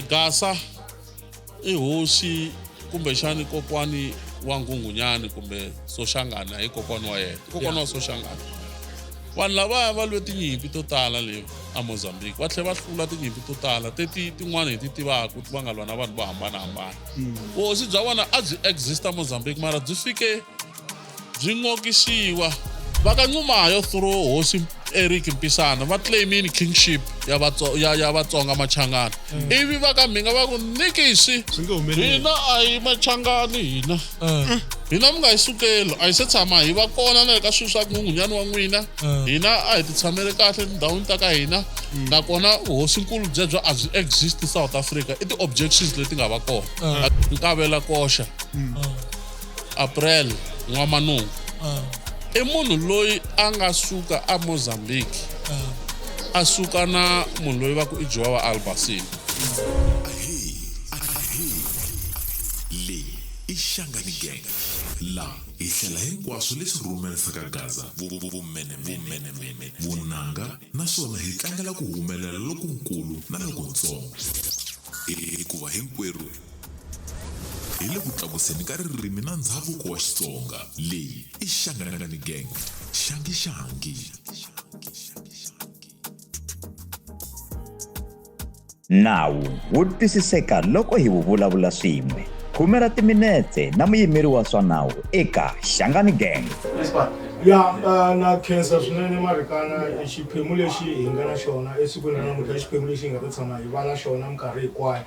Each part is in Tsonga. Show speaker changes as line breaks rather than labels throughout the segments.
Gasa I hosi kumbe xani kokwani wa Nghunghunyani kumbe Soshangana hi kokwani wa yena kokwani wa Soshangana vanhu lava va lwe tinyimpi to tala le eMozambique va tlhela va hlula tinyimpi to tala tin'wana hi ti tivaka va nga lwa na vanhu vo hambanahambana vuhosi bya vona a byi exista Mozambique mara byi fike byi ngokisiwa va ka Ncumayo through hosi Eric Mpisana va claimini kingship ya Vatsonga Machangana ivi va ka Mhinga va ku nikisi hina a hi Machangani hina mi nga hi sukeli a hi se tshama hi va kona na le ka swilo swa Nghunghunyani wa n'wina hina a hi ti tshamele kahle tindhawini ta ka hina nakona vuhosinkulu byebyo a byi exist South Africa I ti-objections leti nga va kona Nkabela Kosha April N'wamanungu I munhu loyi a nga suka a Mozambique a suka na munhu loyi va ku I Jowa Albasini
le I Shangani Gang la ihlela hinkwaswo leswi rhumerisaka Gaza vumene vunanga naswona hi tlangela ku humelela lokukulu na lokuntsongo hikuva hinkwerhu hi le ku tlakuseni ka ririmi na ndhavuko wa Xitsonga leyi I Shangani Gang Shangi
Nawu wu twisiseka loko hi vulavula swin'we khumela timinete na muyimeri wa swa nawu eka Shangani Gang
na khensa swinene Marikana xiphemu lexi hi nga na xona esikwini ra namuntlha xiphemu lexi hi nga ta tshama hi va na xona minkarhi hinkwayo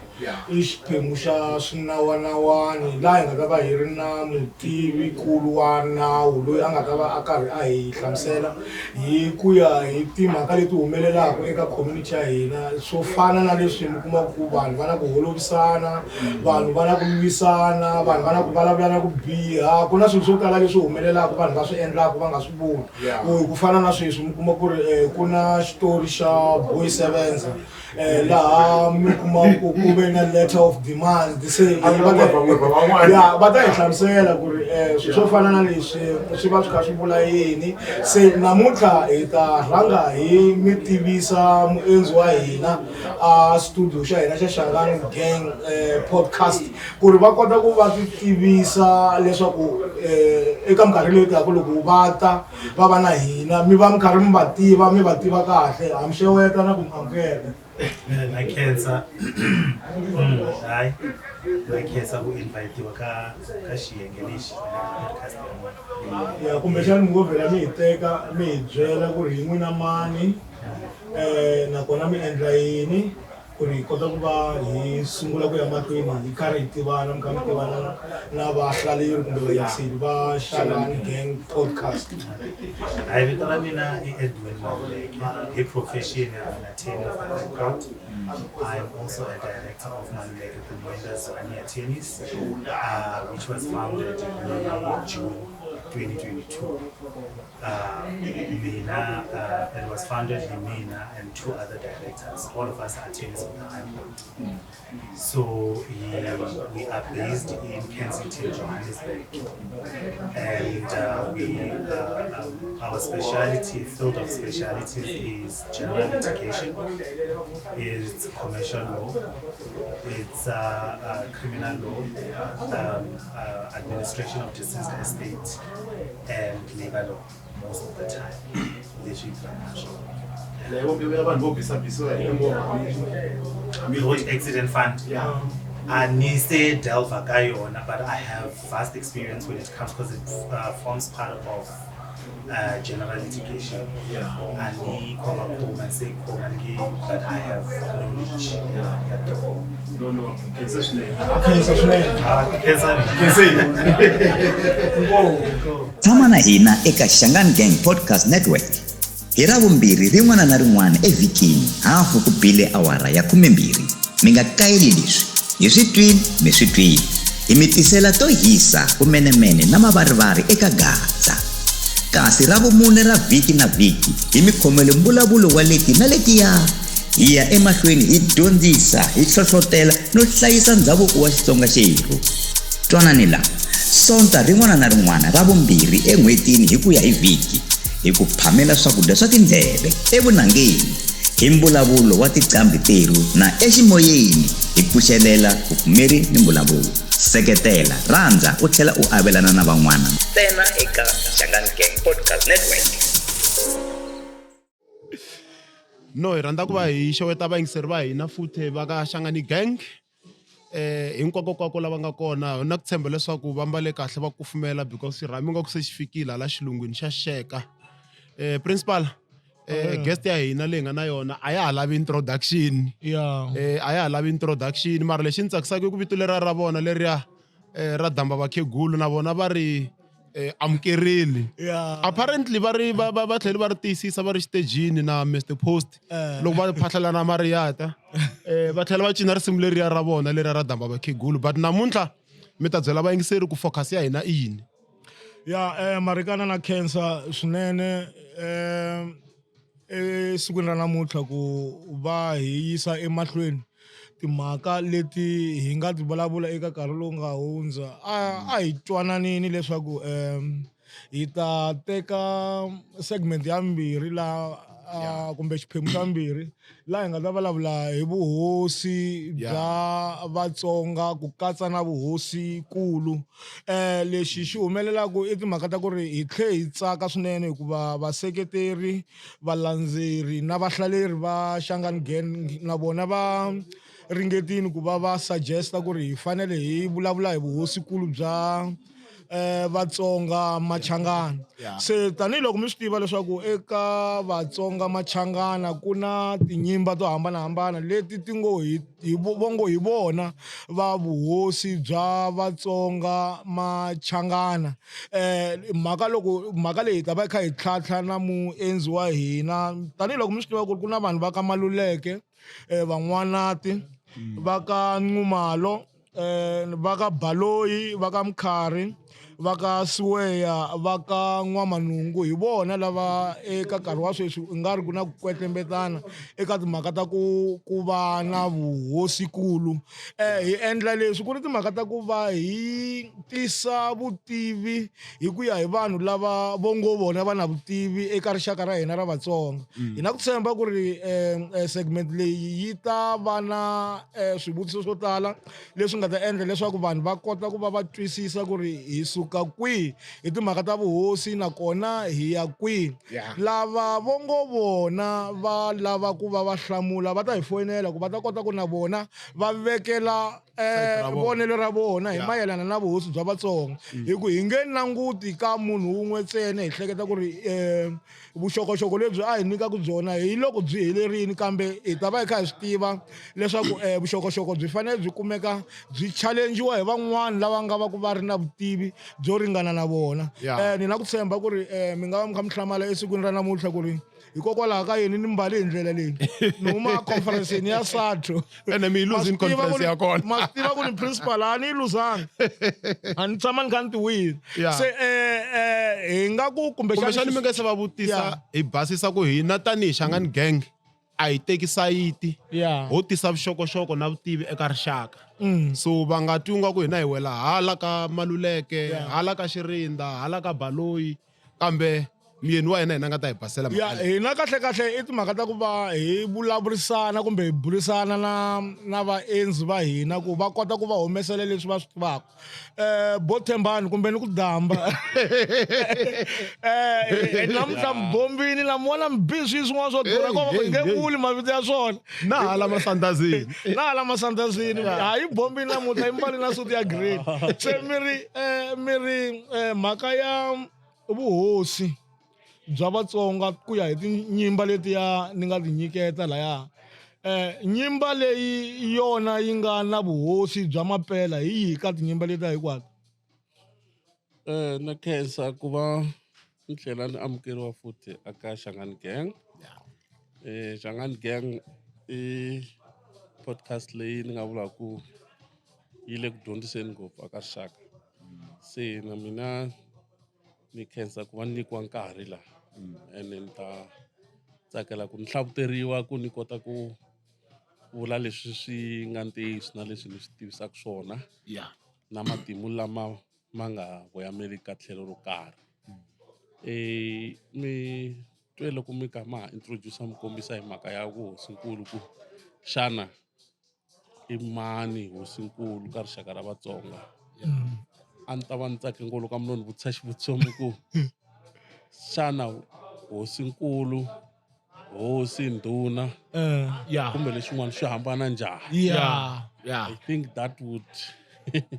I xiphemu xa swinawanawani laha hi nga ta va hi ri na mutivikulu wa nawu loyi a nga ta va a karhi a hi hlamusela hi ku ya hi timhaka leti humelelaka eka community ya hina swo fana na leswi mi kuma ku vanhu va na ku holovisana vanhu va na ku lwisana vanhu va na ku vulavula na ku biha ku na swilo swo tala leswi humelelaka vanhu va swi endlaka va nga swi voni ku fana na sweswi mi kuma ku ri ku na xitori xa Boy Sevenza laha mi kuma ku ve na letter of demand se va ta hi hlamusela ku ri swo fana na leswi swi va swi kha swi vula yini se namuntlha hi ta rhanga hi mi tivisa muendzi wa hina a studio xa hina xa Shangani Gang podcast ku ri va kota ku va ti tivisa leswaku eka minkarhi leyi taka loko va ta va va na hina mi va mi karhi mi va tiva kahle hamxeweta na ku mi amukela
na khensa hayi na khensa ku invite ka xiyenge lexi podcast
ya kumbexani mi ngo vhela mi hi teka mi hi byela ku ri hi n'wina mani nakona mi endla yini ku ri hi kota ku va hi sungula ku ya mahlweni hi karhi hi tivana mi kha mi tivana na vahlaleri kumbe vayingiseli va Shangani Gang podcast
hayi vito ra mina I Edwin Maluleke hi profession I'm an attorney of background I'm also a director of Maluleke Commanders and Attorneys which was founded in June 2022. It was founded by Mina and two other directors. All of us are attorneys of the High Court. So we are based in Kensington, Johannesburg, and our field of speciality is general litigation, it's commercial law, it's criminal law, administration of deceased estate, and labor law most of the time. Road accident fund. I need to delve but I have vast experience when it comes because it forms part of general litigation. And but I have knowledge.
No.
Tshama na hina eka Shangani Gang Podcast Network hi Ravumbirhi rin'wana na rin'wana evhikini hafu ku bile awara ya 12 mi nga kayeli leswi hi swi twini mi swi twini hi mi tisela to hisa kumenemene na mavarivari eka Gaza kasi Ravumune ra vhiki na vhiki hi mi khomele mbulavulo wa leti na letiya hi ya emahlweni hi dyondzisa hi hlohlotela no hlayisa ndhavuko wa Xitsonga xerhu twanani la sonta rin'wana na rin'wana Ravumbirhi en'hwetini hi ku ya hi vhiki hi ku phamela swakudya swa tindleve evunangeni hi mbulavulo wa tinqambi teru na eximoyeni hi pfuxelela vupfumeri ni mbulavulo. Seketela, rhandza u tlhela u avelana na van'wana ntsena eka Shangani Gang Podcast Network.
No, hi rhandza ku va hi xeweta vayingiseri va hina futhi va ka Shangani Gang. Hinkwako lava nga kona na ku tshemba leswaku va mbale kahle va kufumela because xirhami nga ku se xi fikile hala xilungwini xa xeka. Principal, guest ya hina leyi nga na yona a ya ha lavi introduction. A ya ha lavi introduction mara lexi ni tsakisaka i ku vito leriya ra vona leriya ra Damba Vakhegulu na vona va ri amukerile. Apparently va tlhela va ri tiyisisa va ri xitejini na Mr Post loko va phahlela na Mariyata va tlhela va cina risimu leriya ra vona leriya ra Damba Vakhegulu but namuntlha mi ta byela vayingiseri ku focus ya hina i yini.
Marikana na Cancer swinene sikwini ra namuntlha ku va hi yisa emahlweni timhaka leti hi nga ti vulavula eka nkarhi lowu nga hundza a hi twananini leswaku hi ta teka segment ya mbirhi laha kumbe xiphemu xa mbirhi laha hi nga ta vulavula hi vuhosi bya Vatsonga ku katsa na vuhosi kulu. Lexi xi humelelaku i timhaka ta ku ri hi tlhe hi tsaka swinene hikuva vaseketeri, valandzeri na vahlaleri va Shangani Gang na vona va ringetini ku va suggesta ku ri hi fanele hi vulavula hi vuhosi kulu bya Vatsonga Machangana. Se tanihiloko mi swi tiva leswaku eka Vatsonga Machangana ku na tinyimba to hambanahambana leti ti ngo hi vona va vuhosi bya Vatsonga Machangana. Mhaka leyi hi ta va hi kha hi tlhantlha na muendzi wa hina tanihiloko mi swi tiva ku ri ku na vanhu va ka Maluleke, van'wanati va ka Nxumalo, va ka Baloyi, va ka Mkhari, va ka Siweya, va ka N'wamanungu. Hi vona lava eka nkarhi wa sweswi u nga ri ku na ku kwetlembetana eka timhaka ta ku va na vuhosikulu. Hi endla leswi ku ri timhaka ta ku va hi tisa vutivi hi ku ya hi vanhu lava vongo vona va na vutivi eka rixaka ra hina ra Vatsonga. Hi na ku tshemba ku ri segment leyi yi ta va na swivutiso swo tala leswi nga ta endla leswaku vanhu va kota ku va va twisisa ku ri hi suka kwihi hi timhaka ta vuhosi nakona hi ya kwihi. Lava vongo vona va lava ku va va hlamula va ta hi foyinela ku va ta kota ku na vona va vekela vonelo ra vona hi mayelana na vuhosi bya Vatsonga. Hi ku hi nge languti ka munhu wun'we ntsena hi hleketa ku ri vuxokoxoko lebyi a hi nyikaka byona hi loko byi helerini kambe hi ta va hi kha hi swi tiva leswaku vuxokoxoko byi fanele byi kumeka byi challengiwa hi van'wani lava nga va ku va ri na vutivi byo ringana na vona. Ni na ku tshemba ku ri mi nga va mi kha mi hlamala esikwini ra namuntlha ku ri hikokwalaho ka yini ni mbali hi ndlela leyi ni huma conference-ni ya SADTO
ene mi yi losing conference ya kona
ma swi tiva ku ni principal a ni yi luzanga a ni tshama ni kha ni ti wini. Se hi nga ku
kumbexani mi nga se va vutisa hi basisa ku hina tanihi Shangani Gang a hi teki sayiti ho tisa vuxokoxoko na vutivi eka rixaka. So va nga twi nga ku hina hi wela hala ka Maluleke, hala ka Xirinda, hala ka Baloyi kambe muyeni wa hina nga ta hi basela
hina kahle i timhaka ta ku va hi vulavurisana kumbe hi burisana na vaendzi va hina ku va kota ku va humesela leswi va swi tivaka. Bo Thembani kumbe ni ku Damba namuntlha mbombini na mwona mbizi swin'wana swo durha ko hi nge vuli mavito ya swona
na hala
masandazini hayi bombini namuntlha yi mbali na suti ya green. Se mi ri mhaka ya vuhosi bya Vatsonga ku ya hi tinyimba letiya ni nga ti nyiketa laya. Nyimba leyi yona yi nga na vuhosi bya mampela hi yihi ka tinyimba letiya hinkwato?
Na khensa ku va ni tlhela ni amukeriwa futhi aka Shangani Gang. Shangani Gang i podcast leyi ni nga vulaka ku yi le ku dyondziseni ngopfu aka rixaka. Se na mina ni khensa ku va ni nyikiwa nkarhi laha ene ni ta tsakela ku ni hlavuteriwa ku ni kota ku vula leswi swi nga ntiyiso na leswi ni swi tivisaka swona na matimu lama ma nga voyameli ka tlhelo ro karhi. Mi twe loko mi ka ma introduce mi kombisa hi mhaka ya vuhosinkulu ku xana i mani hosinkulu ka rixaka ra Vatsonga. A ni ta va ni tsake ngopfu ka mi lo ni vutisa xivutiso ku xana hosinkulu hosi ndhuna
Yeah.
kumbe leswin'wana swi hambana njhani.
Yeah.
I think that would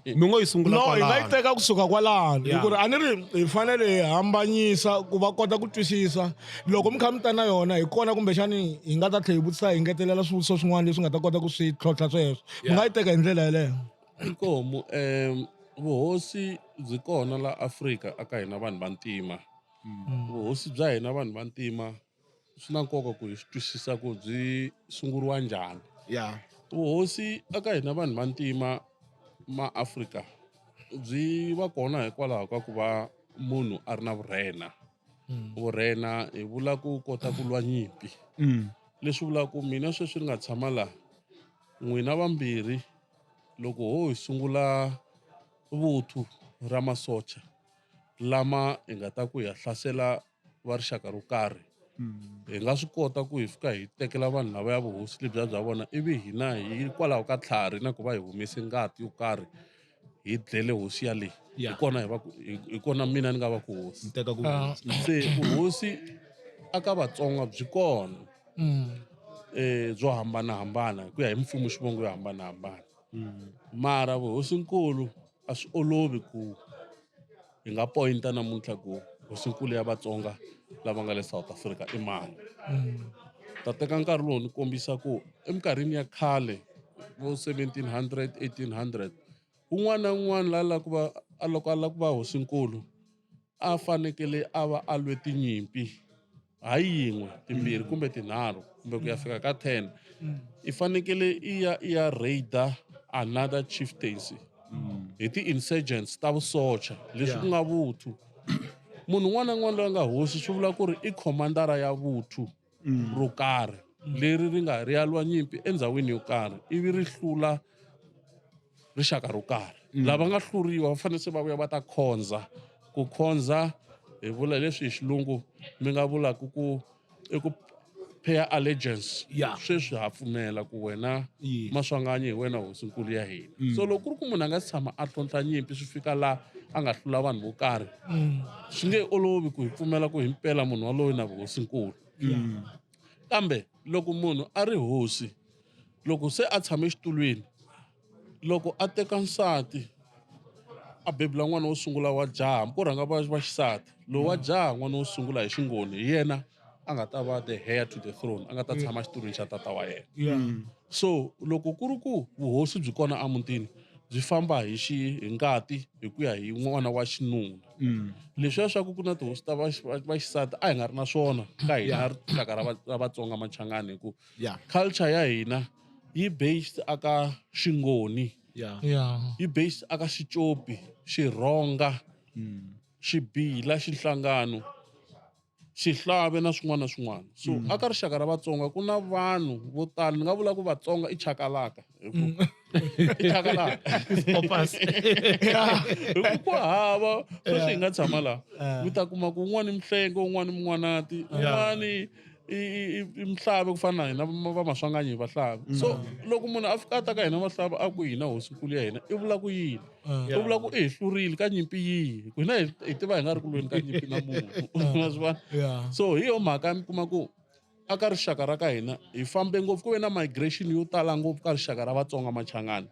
mi ngo yi sungula
No, hi nga yi
kwalano
teka kusuka kwalano
Yeah.
hikuva a ni ri hi fanele hi hambanyisa ku va kota ku twisisa loko mi kha mi ta na yona hi kona kumbexani hi nga ta tlhela hi vutisa hi ngetelela swivutiso swin'wana leswi nga ta kota ku swi tlhontlha sweswo mi nga yi teka hi ndlela yeleyo.
inkomu vuhosi byi kona la Afrika aka hina vanhu vantima. Vuhosi bya hina vanhu vantima swi na nkoka ku hi swi twisisa ku byi sunguriwa njhani.
yeah
Vuhosi aka hina vanhu vantima ma Afrika byi va kona hikwalaho ka ku va munhu a ri na vurhena. Vurhena hi vula ku kota ku lwa nyimpi. Leswi vulaka ku mina sweswi ni nga tshama laha n'wina vambirhi loko ho hi sungula vuthu ra masocha lama hi nga ta ku hi ya hlasela va rixaka ro karhi hi nga swi kota ku hi fika hi tekela vanhu lava ya vuhosi lebyi bya vona ivi hina hikwalaho ka tlhari na ku va hi humese ngati yo karhi hi dlele hosi yaleyi
Yeah.
hi kona mina ni nga va ku hosi.
ni teka ku
Se vuhosi aka Vatsonga byi kona byo hambanahambana hi ku ya hi mfumo xivongo yo hambanahambana. Mara vuhosinkulu a swi olovi ku hi nga pointa namuntlha ku hosinkulu ya Vatsonga lava nga le South Africa i mani. Ta teka nkarhi lowu ni kombisa ku eminkarhini ya khale vo 1700 1800 un'wana na un'wana la loko a lava ku va hosinkulu a fanekele a va a lwe tinyimpi hayi yin'we timbirhi kumbe tinharhu kumbe ku ya fika ka 10. I fanekele i ya raider another chieftaincy hi ti-insurgents ta vusocha leswi ku nga vuthu. Munhu un'wana na un'wana loyi a nga hosi swi vula ku ri i khomandara ya vuthu ro karhi leri ri nga ri ya lwa nyimpi endhawini yo karhi ivi ri hlula rixaka ro karhi. Lava nga hluriwa va fanele se va vuya va ta khonza. Ku khonza hi vula leswi hi xilungu mi nga vulaka ku i ku pay allegiance.
Yeah.
Sweswi ha pfumela ku wena
Yeah.
Maswanganyi hi wena hosinkulu ya hina. So loko ku ri ku munhu a nga si tshama a tlhontlha nyimpi swi fika laha a nga hlula vanhu vo karhi swi nge olovi ku hi pfumela ku himpela munhu waloyi na vuhosinkulu. Kambe loko munhu a ri hosi loko se a tshame xitulwini loko a teka nsati a bebula n'wana wo sungula wa jaha ku rhanga va xisati lowu wa jaha n'wana wo sungula hi xingoni hi yena a nga ta va the heir to the throne a nga ta tshama xitulwini xa tata wa yena. So loko ku ri ku vuhosi byi kona amutini byi famba hi ngati hi ku ya hi n'wana wa xinuna. Leswiya swa ku na tihosi ta va xisati a hi nga ri na swona ka hina rixaka ra Vatsonga Machangani hi ku
yeah
culture ya hina yi based aka xingoni,
yeah
yi based aka xicopi, xirhonga, xibila, xihlangano, xihlave na swin'wana na swin'wana. So aka rixaka ra Vatsonga ku na vanhu vo tala ni nga vula ku Vatsonga i chakalaka i chakalaka hi ku hava sweswi hi nga tshama laha mi ta kuma ku un'wana i mihlenge un'wana i mun'wanati un'wani i mihlave ku fana na hina va Maswanganyi hi vahlavi. So loko munhu a fika a ta ka hina vahlavi a ku hina hosinkulu ya hina i vula ku yini i vula ku i hi hlurile ka nyimpi yihi ku hina hi tiva hi nga ri ku lweni ka nyimpi na munhu ma swi vona. So hi yo mhaka mi kuma ku aka rixaka ra ka hina hi fambe ngopfu ku ve na migration yo tala ngopfu ka rixaka ra Vatsonga Machangani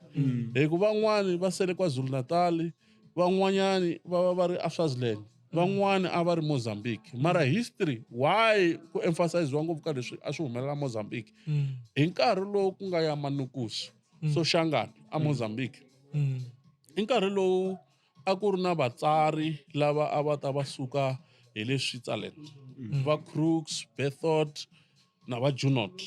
hi ku van'wani va sele KwaZulu Natal van'wanyani va va ri eSwaziland van'wani a va ri Mozambique. Mara history why ku emphasize-wa ngopfu ka leswi a swi humelela Mozambique hi nkarhi lowu ku nga ya Manukusi Soshangana a Mozambique. I nkarhi lowu a ku ri na vatsari lava a va ta va suka hi le Switzerland va Crookes, Berthoud na va Junod.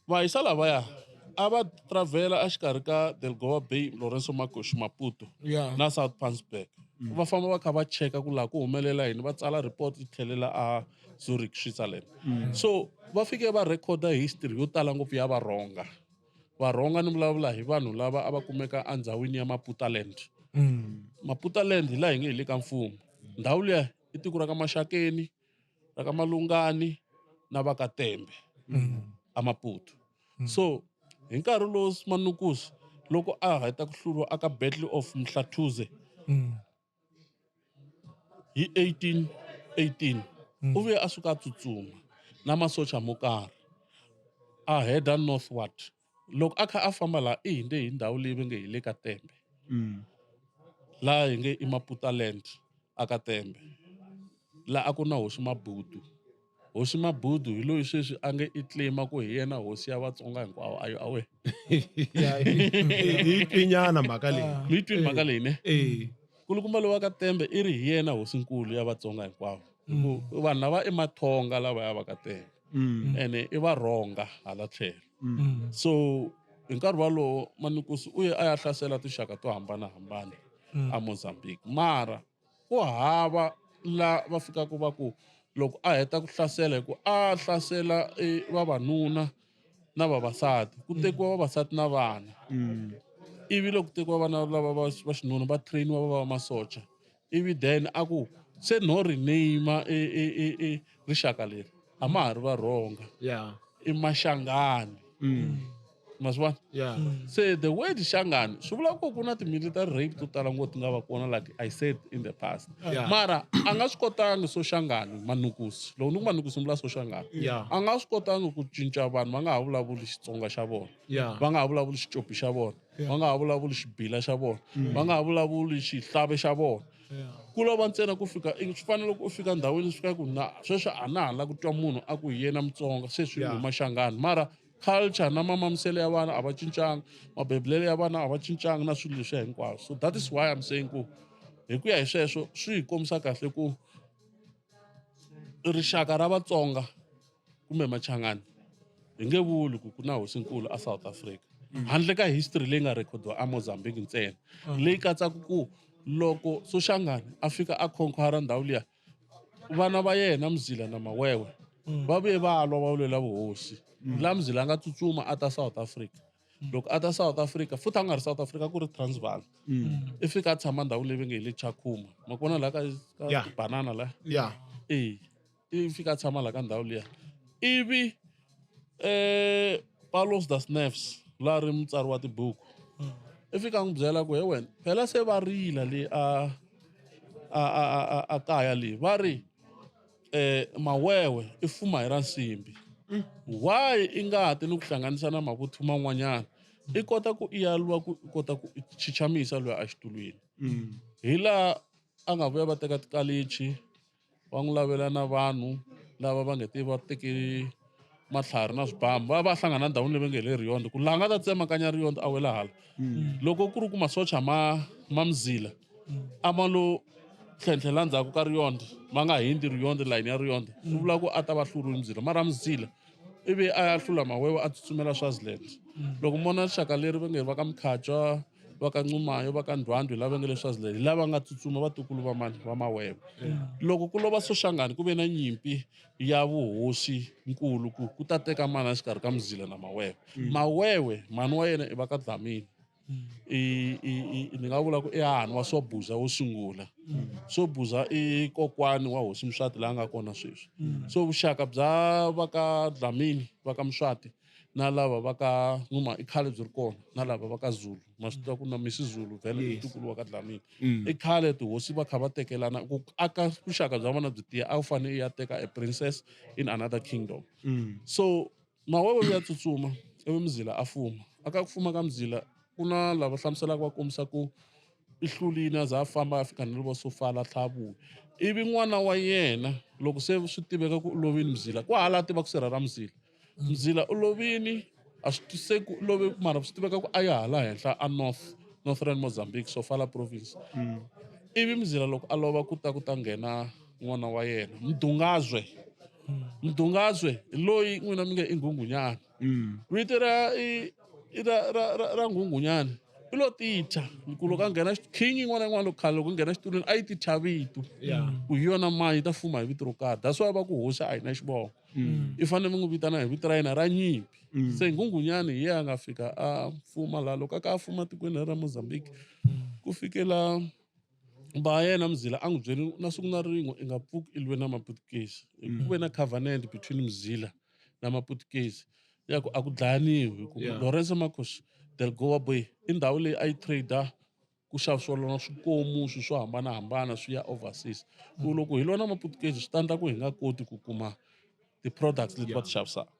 Vahisa lavaya a va travela exikarhi ka Delagoa Bay, Lourenço Marques, Maputo na Soutpansberg. Va famba va kha va cheka ku laha ku humelela yini va tsala report yi tlhelela a Zurich, Switzerland. So va fike va recorda history yo tala ngopfu ya Varhonga. Varhonga ni vulavula hi vanhu lava a va kumeka endhawini ya Maputaland. Maputaland hi laha hi nge hi le ka mfumo ndhawu liya i tiko ra ka Maxakeni ra ka Malungani na va ka Tembe a Maputo. So hi nkarhi lowu Manukosi loko a heta ku hluriwa aka Battle of Mhlathuze hi 1818 u vuye a suka a tsutsuma na masocha mo karhi a heada northward. Loko a kha a famba laha i hinde hi ndhawu leyi va nge hi le ka Tembe laha hi nge i Maputaland aka Tembe laha a ku na Hosi Mabudu. Hosi Mabudu hi loyi sweswi a nge i claima ku hi yena hosi ya Vatsonga hinkwavo ayo awe.
Hi twinyana mhaka leyi.
Mi twi mhaka leyi ne?
Kulukumba
lowa ka Tembe i ri hi yena hosinkulu ya Vatsonga hinkwavo. Vanhu lava i Mathonga lava ya va ka Tembe ene i Varhonga hala tlhelo. So hi nkarhi walowo Manukosi u ye a ya hlasela tinxaka to hambanahambana a Mozambique. Mara ku hava la va fikaka va ku loko a heta ku hlasela hi ku a hlasela vavanuna na vavasati ku tekiwa vavasati na vana. Ivi loko tekiwa vana lava va xinuna va trainiwa va va masocha. Ivi then a ku se no rename rixaka leri a ma ha ri Varhonga i Maxangani. Ma swi vona? Se the word Xangani swi vula ku na ti-military rape to tala ngopfu ti nga va kona like I said in the past. Mara a nga swi kotangi Soshangani Manukosi. Loko ni ku Manukosi vula Soshangani. A nga swi kotangi ku cinca vanhu va nga ha vulavuli Xitsonga xa vona. Va nga ha vulavuli Xicopi xa vona. Va nga ha vulavuli Xibila xa vona. Va nga ha vulavuli Xihlave xa vona. Ku lova ntsena ku fika swi fanele loko u fika ndhawini swi fika ku na sweswi a na ha la ku twa munhu a ku hi yena Mutsonga se swi hi Maxangani. Mara culture na mamamiselo ya vana a va cincanga, mabebulelo ya vana a va cincanga na swilo leswiya hinkwaswo. So that is why I'm saying ku hi ku ya hi sweswo swi hi kombisa kahle ku rixaka ra Vatsonga kumbe Machangani hi nge vuli ku na hosinkulu a South Africa handle ka history leyi nga rekhodiwa a Mozambique ntsena leyi katsaka ku loko Soshangani a fika a conquer ndhawu liya vana va yena Mzila na Mawewe va vuye va lwa va lwela vuhosi. La Mzila nga tsutsuma a ta South Africa. Loko a ta South Africa futhi a nga ri South Africa ku ri Transvaal. I fika a tshama ndhawu leyi va nge hi le Chakuma. Ma kona la ka banana la. I fika a tshama la ka ndhawu liya. Ivi Paulos das Neves la ri mutsari wa tibuku. I fika n'wi byela ku he wena phela se va rila le a kaya leyi va ri Mawewe i fuma hi ra nsimbi. Why i nga ha ti ni ku hlanganisa na mavuthu man'wanyana i kota ku i ya lwa ku i kota ku chichamisa loyi a xitulwini. Hi laha a nga vuya va teka tikalichi va n'wi lavela na vanhu lava va nga va teke matlhari na swibamu va hlangana ndhawini leyi va nge le Rionda ku laha nga ta tsemakanya Rionda a wela hala. Loko ku ri ku masocha ma Mzila a ma lo tlhentlhela ndzhaku ka Rionda ma nga hindzi Rionda line ya Rionda swi vula ku a ta va hluriwe Mzila mara Mzila ivi a ya hlula Mawewe a tsutsumela Swaziland. Loko mona rixaka leri va nge va ka Mkhatshwa va ka Ncumayo va ka Ndwandwe lava nge le Swaziland lava nga tsutsuma vatukulu va mani va Mawewe. Loko ku lova Soshangani ku ve na nyimpi ya vuhosi nkulu ku ta teka mana exikarhi ka Mzila na Mawewe. Mawewe mani wa yena i va ka Dlamini. Ni nga vula ku i hahani wa Sobhuza wo sungula. Sobhuza i kokwani wa hosi Mswati laha nga kona sweswi. So vuxaka bya va ka Dlamini va ka Mswati na lava va ka Nxuma i khale byi ri kona na lava va ka Zulu ma swi tiva ku na Misi Zulu vhele ntukulu wa ka Dlamini. I khale tihosi va kha va tekelana ku aka vuxaka bya vona byi tiya a wu fanele i ya teka a princess in another kingdom. So Mawewe ya tsutsuma ivi Mzila a fuma aka ku fuma ka Mzila ku na lava hlamuselaka va kombisa ku i hlulini a za a famba a fika na le vo Sofala Tlhavuwe. Ivi n'wana wa yena loko se swi tiveka ku u lovile Mzila ku hala a tiva ku sirha ra Mzila. Mzila u lovini a swi tise ku love mara swi tiveka ku a ya hala henhla a Northern Mozambique Sofala province. Ivi Mzila loko a lova ku ta nghena n'wana wa yena Mdungazwe. Mdungazwe loyi n'wina mi nge i Nghunghunyana. Vito ra Nghunghunyana i lo titha ku loko a nghena king yin'wana na yin'wana loko khale loko nghena xitulwini a yi titha vito ku hi yona mani yi ta fuma hi vito ro karhi. That's why va ku hosi a hi na xivongo i fanele mi n'wi vitana hi vito ra yena ra nyimpi. Se Nghunghunyana hi yena a nga fika a fuma laha loko a ka a fuma tikweni ra Mozambique ku fikela ba yena Mzila a n'wi byeli na siku na rin'we i nga pfuki i lwe na Maputukezi ku ve na covenant between Mzila na Maputukezi ya ku a ku dlayaniwi hi ku Lorenzo Marcos Delgoa Bay i ndhawu leyi a yi trader ku xavisiwa lona swikomu swo hambanahambana swi ya overseas ku loko hi lona Maputukezi swi ta endla ku hi nga koti ku kuma ti-products leti va ti xavisaka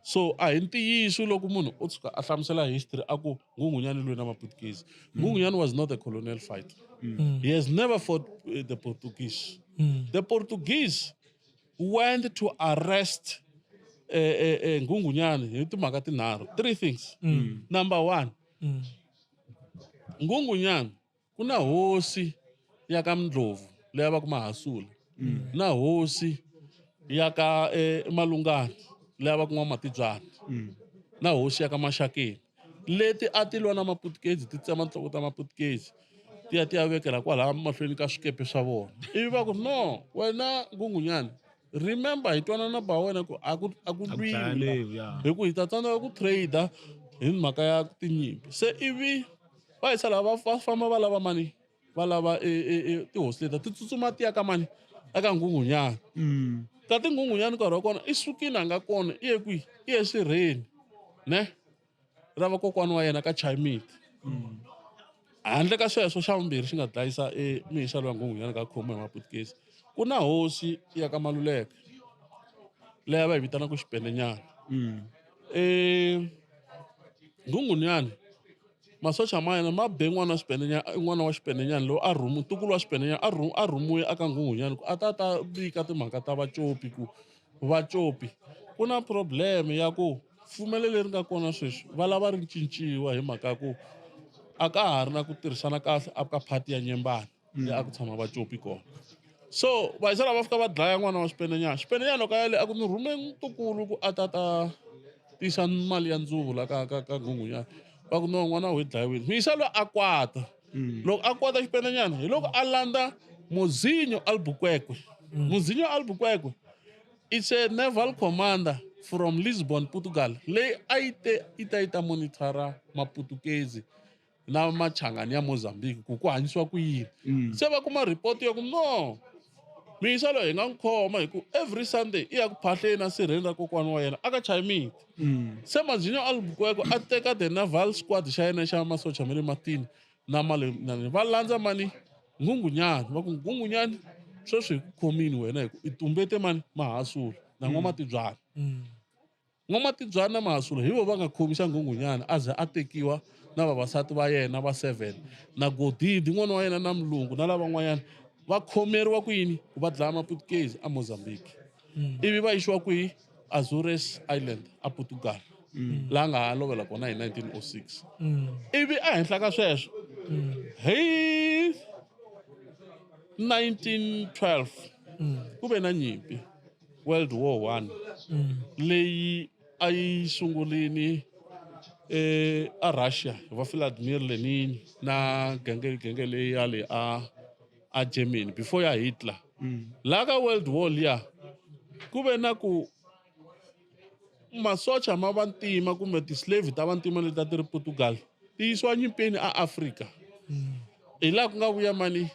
so a hi ntiyiso loko munhu o tshuka a hlamusela history a ku Nghunghunyani lwe na Maputukezi. Nghunghunyani was not a colonial fighter. He has never fought the Portuguese. The Portuguese went to arrest Nghunghunyani hi timhaka tinharhu. 3 things. Number 1, Nghunghunyani ku na hosi ya ka Ndlovu leyi va ku Mahasula na hosi ya ka Malungani leyi va ku N'wamatibyana na hosi ya ka Mashakeni leti a ti lwa na Maputukezi ti tsema tinhloko ta Maputukezi ti ya vekela kwalaha mahlweni ka swikepe swa vona ivi va ku no wena Nghunghunyani remember hi twanana ba wena ku a ku lwiwa hi ku hi ta tsandzeka ku trader hi mhaka ya tinyimpi se ivi va hi sala va famba va lava mani va lava tihosi leti ti tsutsuma ti ya ka mani eka Nghunghunyani ka Nghunghunyani nkarhi wa kona i sukile a nga kona i ye kwihi i ye Sirheni ne ra vakokwana wa yena ka Chayimeti handle ka sweswo xa vumbirhi xi nga dlayisa mixalo ya Nghunghunyani ka khomo hi Maputukezi ku na hosi ya ka Maluleke leyi va yi vitanaka Xipenenyana Nghunghunyani masocha ma yena ma be n'wana wa Xipenenyana loyi a ntukulu wa Xipenenyana a rhumiwe aka Nghunghunyani ku a ta vika timhaka ta vacopi ku vacopi ku na problem ya ku fumele leri nga kona sweswi va lava ri cinciwa hi mhaka ku a ka ha ri na ku tirhisana kahle a ka phati ya Nyembani leyi a ku tshama vacopi kona so va hi sala va fika va dlaya n'wana wa Xipenenyana loko a yale a ku ni rhume ntukulu ku a ta tisa mali ya ndzuvu la ka Nghunghunyani va ku no n'wana we dlayiwile misa loyi a kwata loko a kwata Xipenenyana hi loko a landa Mozinho Albuquerque. Mozinho Albuquerque it's a naval commander from Lisbon, Portugal leyi a yi ta monitora Maputukezi na machangani ya Mozambique ku hanyisiwa ku yini se va kuma report ya ku no misa loyi hi nga n'wi khoma hi ku every Sunday i ya ku phahleni na Sirheni ra kokwana wa yena aka Chayimeti se Mozinho Albuquerque a teka the naval squad xa yena xa masocha ma le matini na va landza mani Nghunghunyani va ku Nghunghunyani sweswi hi ku khomini wena hi ku i tumbete mani Mahasula na N'wamatibyana N'wamatibyana na Mahasula hi vo va nga khomisa Nghunghunyani a ze a tekiwa na vavasati va yena va 7 na Godidi n'wana wa yena na Mulungu na lavan'wanyana va khomeriwa ku yini ku va dlaya Maputukezi a Mozambique ivi va yixiwa kwihi Azores Island a Portugal laha nga ha lovela kona hi 1906 ivi ehenhla ka sweswo hi 1912 ku ve na nyimpi World War I leyi a yi sungurini a Russia va Vladimir Lenin na genge leyi ya le a Germany before ya Hitler laha ka World War liya ku ve na ku masocha ma vantima kumbe ti-slave ta vantima leti a ti ri Portugal ti yisiwa nyimpeni a Africa hi laha ku nga vuya mani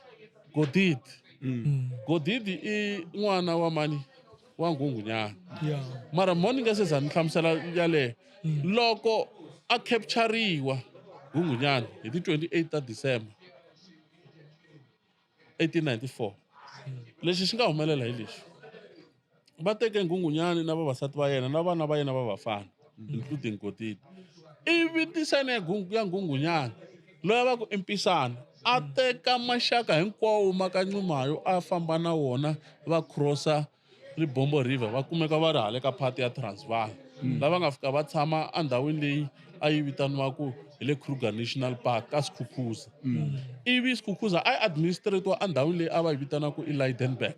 Godidi i n'wana wa mani wa Nghunghunyani mara moni nga se za ni hlamusela yaleyo loko a capture-riwa Nghunghunyani hi ti 28 ta December 1894 lexi xi nga humelela hi lexi va teke Nghunghunyani na vavasati va yena na vana va yena va vafana including Godidi ivi tisane ya Nghunghunyani loyi va ku i Mpisana a teka maxaka hinkwawo ma ka Nxumalo a famba na wona va crossa Libombo River va kumeka va ri hale ka phati ya Transvaal lava nga fika va tshama endhawini leyi a yi vitaniwaku hi le Kruger National Park ka Skukuza ivi Skukuza a yi administratiwa endhawini leyi a va yi vitanaku i Lydenburg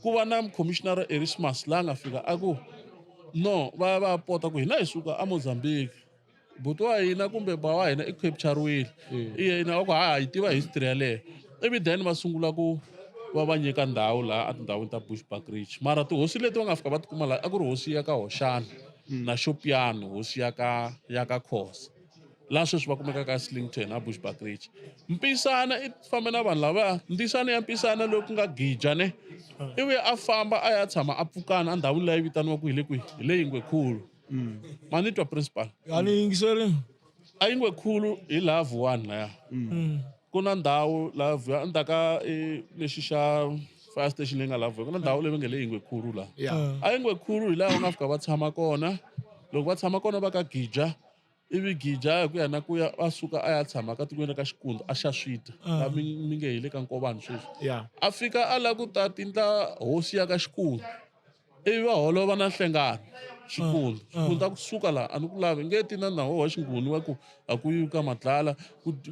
ku va na commissioner Erasmus laha nga fika a ku no va pota ku hina hi suka a Mozambique buti wa hina kumbe ba wa hina i capture-riwile hina va ku hi tiva history yaleyo ivi then va sungula ku va nyika ndhawu laha a tindhawini ta Bushbuckridge mara tihosi leti va nga fika va tikuma laha a ku ri hosi ya ka Hoshana na Xopiano hosi ya ka Khoza laha sweswi va kumekaka ka Slington na Bushbuckridge. Mpisana i famba na vanhu lava Ntisana ya Mpisana loko ku nga Gija ne ivi a famba a ya tshama a pfukana endhawini leyi vitaniwaka hi le kwihi hi le Yingwekhulu ma ni twa principal
a ni yingiseri
a Yingwekhulu hi laha Vuwani laya ku na ndhawu laha Vuwani endzhaku ka lexi xa fire station leyi nga laha Vuwani ku na ndhawu leyi va nge le Yingwekhulu laha a Yingwekhulu hi laha va nga fika va tshama kona loko va tshama kona va ka Gija ivi Gija hi ku ya na ku ya a suka a ya tshama ka tikweni ka Xikundza a xa Swita laha mi nge hi le ka Nkovani sweswi a fika a lava ku ta tindla hosi ya ka Xikundza ivi va holova na Nhlengani Xikundza kusuka laha a ni ku lavi nge ti na nawu wa Xinguni wa ku a ku yi ka Madlala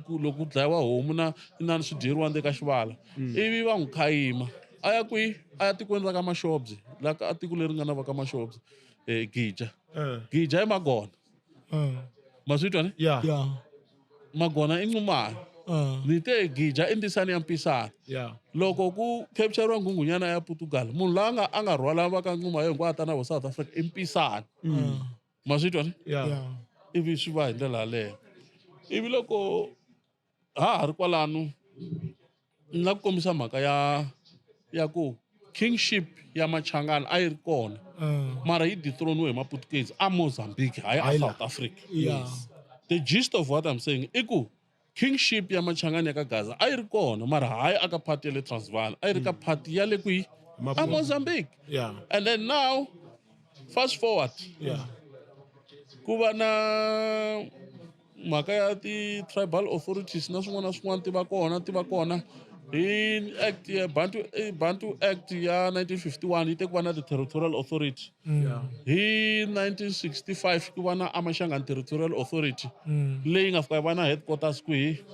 loko ku dlayiwa homu na inani swi dyeriwa ndzeni ka xivala ivi va n'wi khayima a ya kwihi a ya tikweni ra ka Maxobye laha ka tiko leri nga na va ka Maxobye Gija Gija i Magona ma swi twa ne Magona i Nxumalo ni te Gija i Ntisana ya Mpisana loko ku capture Nghunghunyana ya Portugal munhu la a nga rhwala va ka Nxuma hinkwata na vo South Africa i Mpisana ma swi twa ne ivi swi va hi ndlela yaleyo ivi loko ha ri kwalano ni la ku kombisa mhaka ya ku kingship ya Machangana a yi ri kona mara yi dethroniwe hi Maputukezi a Mozambique hayi a South Africa the gist of what I'm saying i ku kingship ya Machangana ya ka Gaza a yi ri kona mara hayi aka part ya le Transvaal a yi ri ka part ya le kwihi a Mozambique and then now fast forward ku va na mhaka ya ti-tribal authorities na swin'wana ti va kona hi act ya Bantu Act ya 1951 yi te ku va na ti-territorial authority hi 1965 ku va na Amashangani Territorial Authority leyi nga fika yi va na headquarters kwihi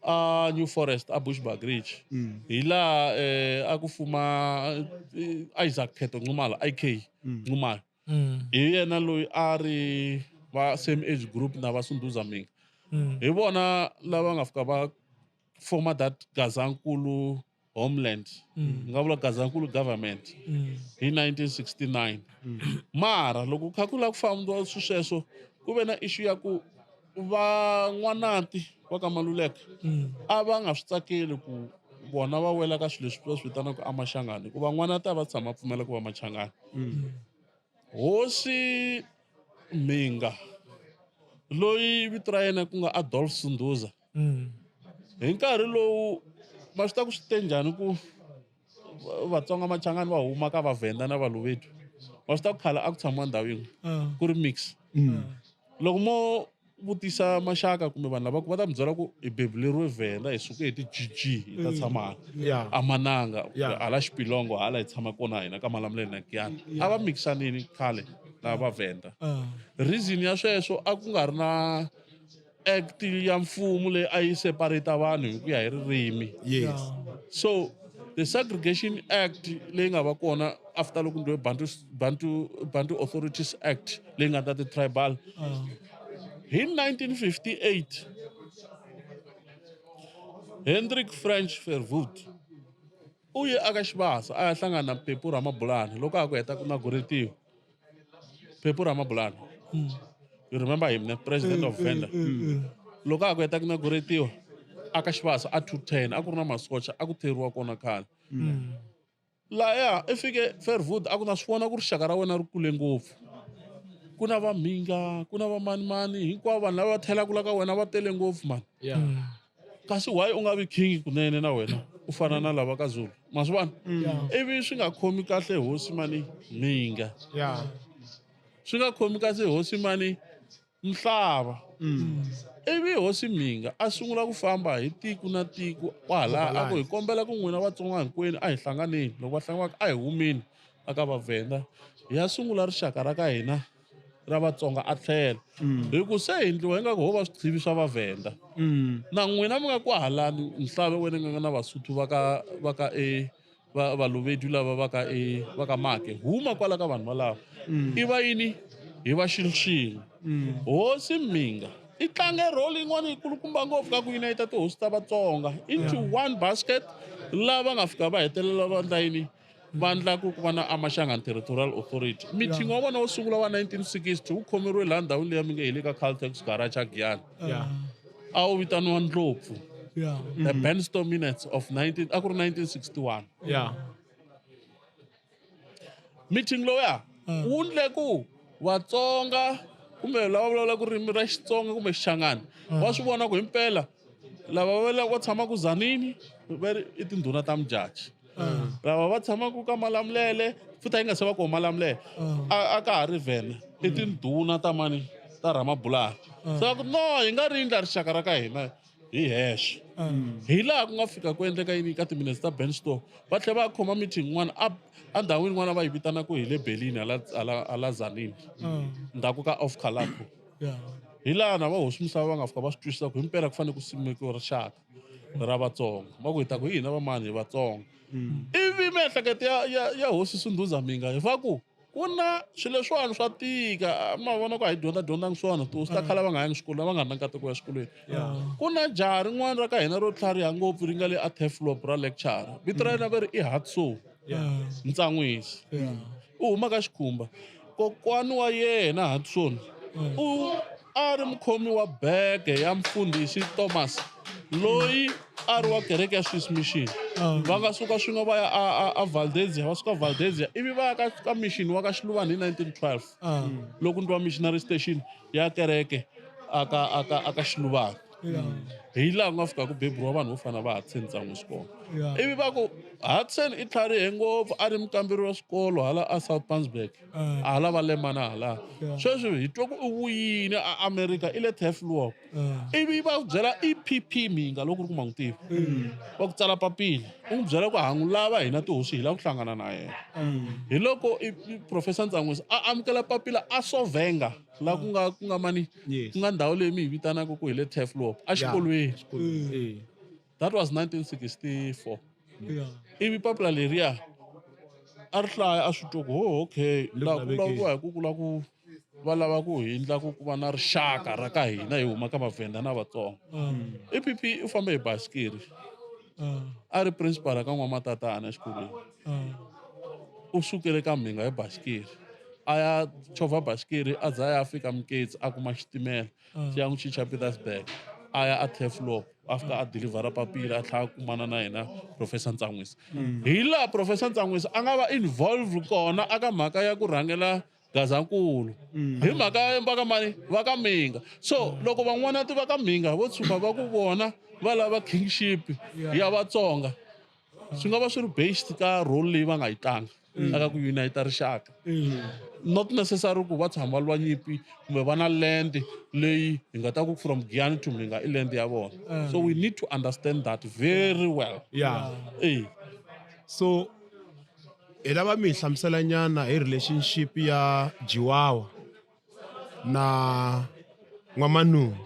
a New Forest a Bushbuckridge hi laha a ku fuma Isaac Pheto Nxumalo IK Nxumalo hi yena loyi a ri va same age group na va Sunduza Minga hi vona lava nga fika va former that Gazankulu homeland nga vula Gazankulu government hi 1969 mara loko kha ku la ku fambiwa sweswo ku ve na issue ya ku van'wanati va ka Maluleka a va nga swi tsakeli ku vona va wela ka swilo leswi va swi vitanaka a Machangani hikuva n'wanati a va tshama pfumela ku va Machangani hosi Minga loyi vito ra yena ku nga Adolf Sunduza hi nkarhi lowu ma swi ta ku swi te njhani ku Vatsonga Machangani va huma ka Vavenda na Balobedu ma swi ta ku khale a ku tshamiwa ndhawu yin'we ku ri mix loko mo vutisa maxaka kumbe vanhu lavakulu va ta mi byela ku hi bebuleriwe Venda hi suke hi ti-GG hi ta tshama a Mananga hala Xipilongo hala hi tshama kona hina ka Malamulele na Giyani a va mixanini khale na Vavenda reason ya sweswo a ku nga ri na act ya mfumo leyi a yi separate vanhu hi ku ya hi ririmi so the segregation act leyi nga va kona after loko ndiwe Bantu Authorities Act leyi nga ta ti-tribal hi 1958 Hendrik French Verwoerd u ye aka Xivasa a ya hlangana na Phephu Ramabulana loko a ku heta ku inauguratiwa Phephu Ramabulana you remember him the president of Venda loko a ku heta ku inauguratiwa aka Xivasa a 210 a ku ri na masocha a ku theriwa kona khale laya i fike Verwoerd a ku na swi vona ku rixaka ra wena ri kule ngopfu ku na va Minga ku na va manimani hinkwavo vanhu lava va thelaka la ka wena va tele ngopfu mani kasi why u nga vi king kunene na wena u fana na lava ka Zulu ma swi vona ivi swi nga khomi kahle hosi mani Minga swi nga khomi kahle hosi mani Mhlava ivi hosi Minga a sungula ku famba hi tiko na tiko kwala a ku hi kombela ku n'wina Vatsonga hinkwenu a hi hlanganeni loko va hlanganaka a hi humeni aka Vavenda hi ya sungula rixaka ra ka hina ra Vatsonga a tlhela hi ku se hi endliwa ingaku ho va swichivi swa Vavenda na n'wina mi nga ku halani Mhlave wena nga na Vasotho va ka Balobedu lava va ka Make huma kwala ka vanhu valava i va yini hi va xilxingu hosi Minga i tlange role yin'wana yikulukumba ngopfu ka ku unite tihosi ta Vatsonga into one basket lava nga fika va hetelela va endla yini vandla ku va na Amashangani Territorial Authority meeting wa vona wo sungula wa 1960 wu khomeriwe laha ndhawini leyi mi nge hi le ka Caltex garage a Giyani a wu vitaniwa Ndlopfu the Benston minutes of 1961 meeting loya wu ndle ku Vatsonga kumbe lava vulavulaka ririmi ra Xitsonga kumbe Xishangani wa swi vona ku himpela lava va tshamaka Zanini i tindhuna ta Mjaji lava va tshamaka ka Malamulele futhi a yi nga se va koho Malamulele a ka ha ri Vhena i tindhuna ta mani ta Ramabulana so ku no hi nga rindla rixaka ra ka hina hi hexe hi laha ku nga fika ku endleka yini ka timinetse ta Benston va tlhela va khoma meeting yin'wana a ndhawini yin'wana va yi vitanaka hi le Berlin hala Zanini ndhaku ka Off Khalaku hi laha na va hosi misava va nga fika va swi twisisa ku himpela ku fanele ku simekiwa rixaka ra Vatsonga va ku hi ta ku hina va mani hi Vatsonga ivi miehleketo ya hosi Sunduza Minga hi va ku na swilo leswiwani swa tika ma vona ku a hi dyondzanga swona tihosi ta khale va nga yangi xikolweni va nga ri na nkateko ya xikolweni ku na jaha rin'wana ra ka hina ro tlhariha ngopfu ri nga le Ateflop ra lecturer vito ra yena va ri i Hatso Ntsanwisi u huma ka Xikhumba kokwani wa yena Hatson u a ri mukhomi wa bege ya mfundhisi Thomas loyi a ri wa kereke ya Swiss Mission va nga suka swin'we va ya a Valdezia va suka Valdezia ivi va ya ka mission wa ka Xiluvani hi 1912 loko ndliwa missionary station ya kereke aka Xiluvani hi laha ku nga fika ku beburiwa vanhu vo fana va Hudson Ntsanwisi kona ivi va ku Hudson i tlharihe ngopfu a ri mukamberi wa swikolo hala a South Pansberg hala va Lemana hala sweswi hi twa ku u vuyile a America i le Tafelberg ivi va ku byela EPP Minga loko ri ku ma n'wi tiva va ku tsala papila u n'wi byela ku hangu lava hina tihosi hi lava ku hlangana na yena hi loko Professor Ntsanwisi a amukela papila a Sovenga laha ku nga mani ku nga ndhawu leyi mi hi vitanaka ku hi le Tafelberg a xikolweni that was 1964 ivi papila leriya a ri hlaya a swi twa ku okay laha ku vulavuliwa hi ku kula ku va lava ku hindla ku va na rixaka ra ka hina hi huma ka Mavhenda na Vatsonga EPP u fambe hi basikiri a ri principal ka N'wamatatana exikolweni u sukele ka Minga hi basikiri a ya chovha basikiri a za ya fika Mketsi a kuma xitimela xi ya n'wi chicha Pietersburg a ya a Tafelberg after a delivera papila a tlhela kumana na yena Professor Ntsanwisi hi laha Professor Ntsanwisi a nga va involved kona aka mhaka ya ku rhangela Gazankulu hi mhaka va ka mani va ka Minga so loko van'wana ti va ka Minga vo tshuka va ku vona va lava kingship ya Vatsonga swi nga va swi ri based ka role leyi va nga yi tlanga aka ku unite rixaka not necessary ku va tshama lwa nyimpi kumbe va na land leyi hi nga ta ku from Giyani to Minga i land ya vona so we need to understand that very well
so hi lava mi hi hlamusela nyana hi relationship ya Jiwawa na N'wamanungu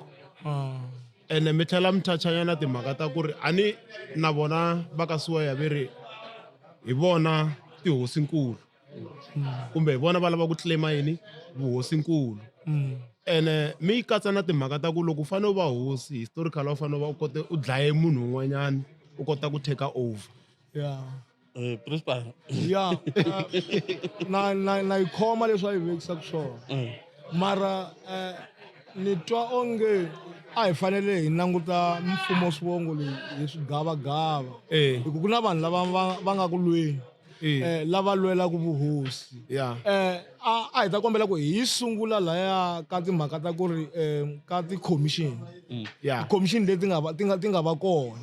ene mi tlhela mi toucha nyana timhaka ta ku ri ani na vona va ka Siwaya ve ri hi vona tihosinkulu kumbe hi vona va lava ku claima yini vuhosinkulu ene mi yi katsa na timhaka ta ku loko u fanele u va hosi historical u fanele u kote u dlaye munhu un'wanyana u kota ku take over
principal
na yi khoma leswi a yi vekisaka swona mara ni twa onge a hi fanele hi languta mfumo swivongo hi swigavagava hi ku na vanhu lava va nga ku lweni lava lwelaka vuhosi a hi ta kombela ku hi sungula laya ka timhaka ta ku ri ka ti-commission commission leti ti nga va kona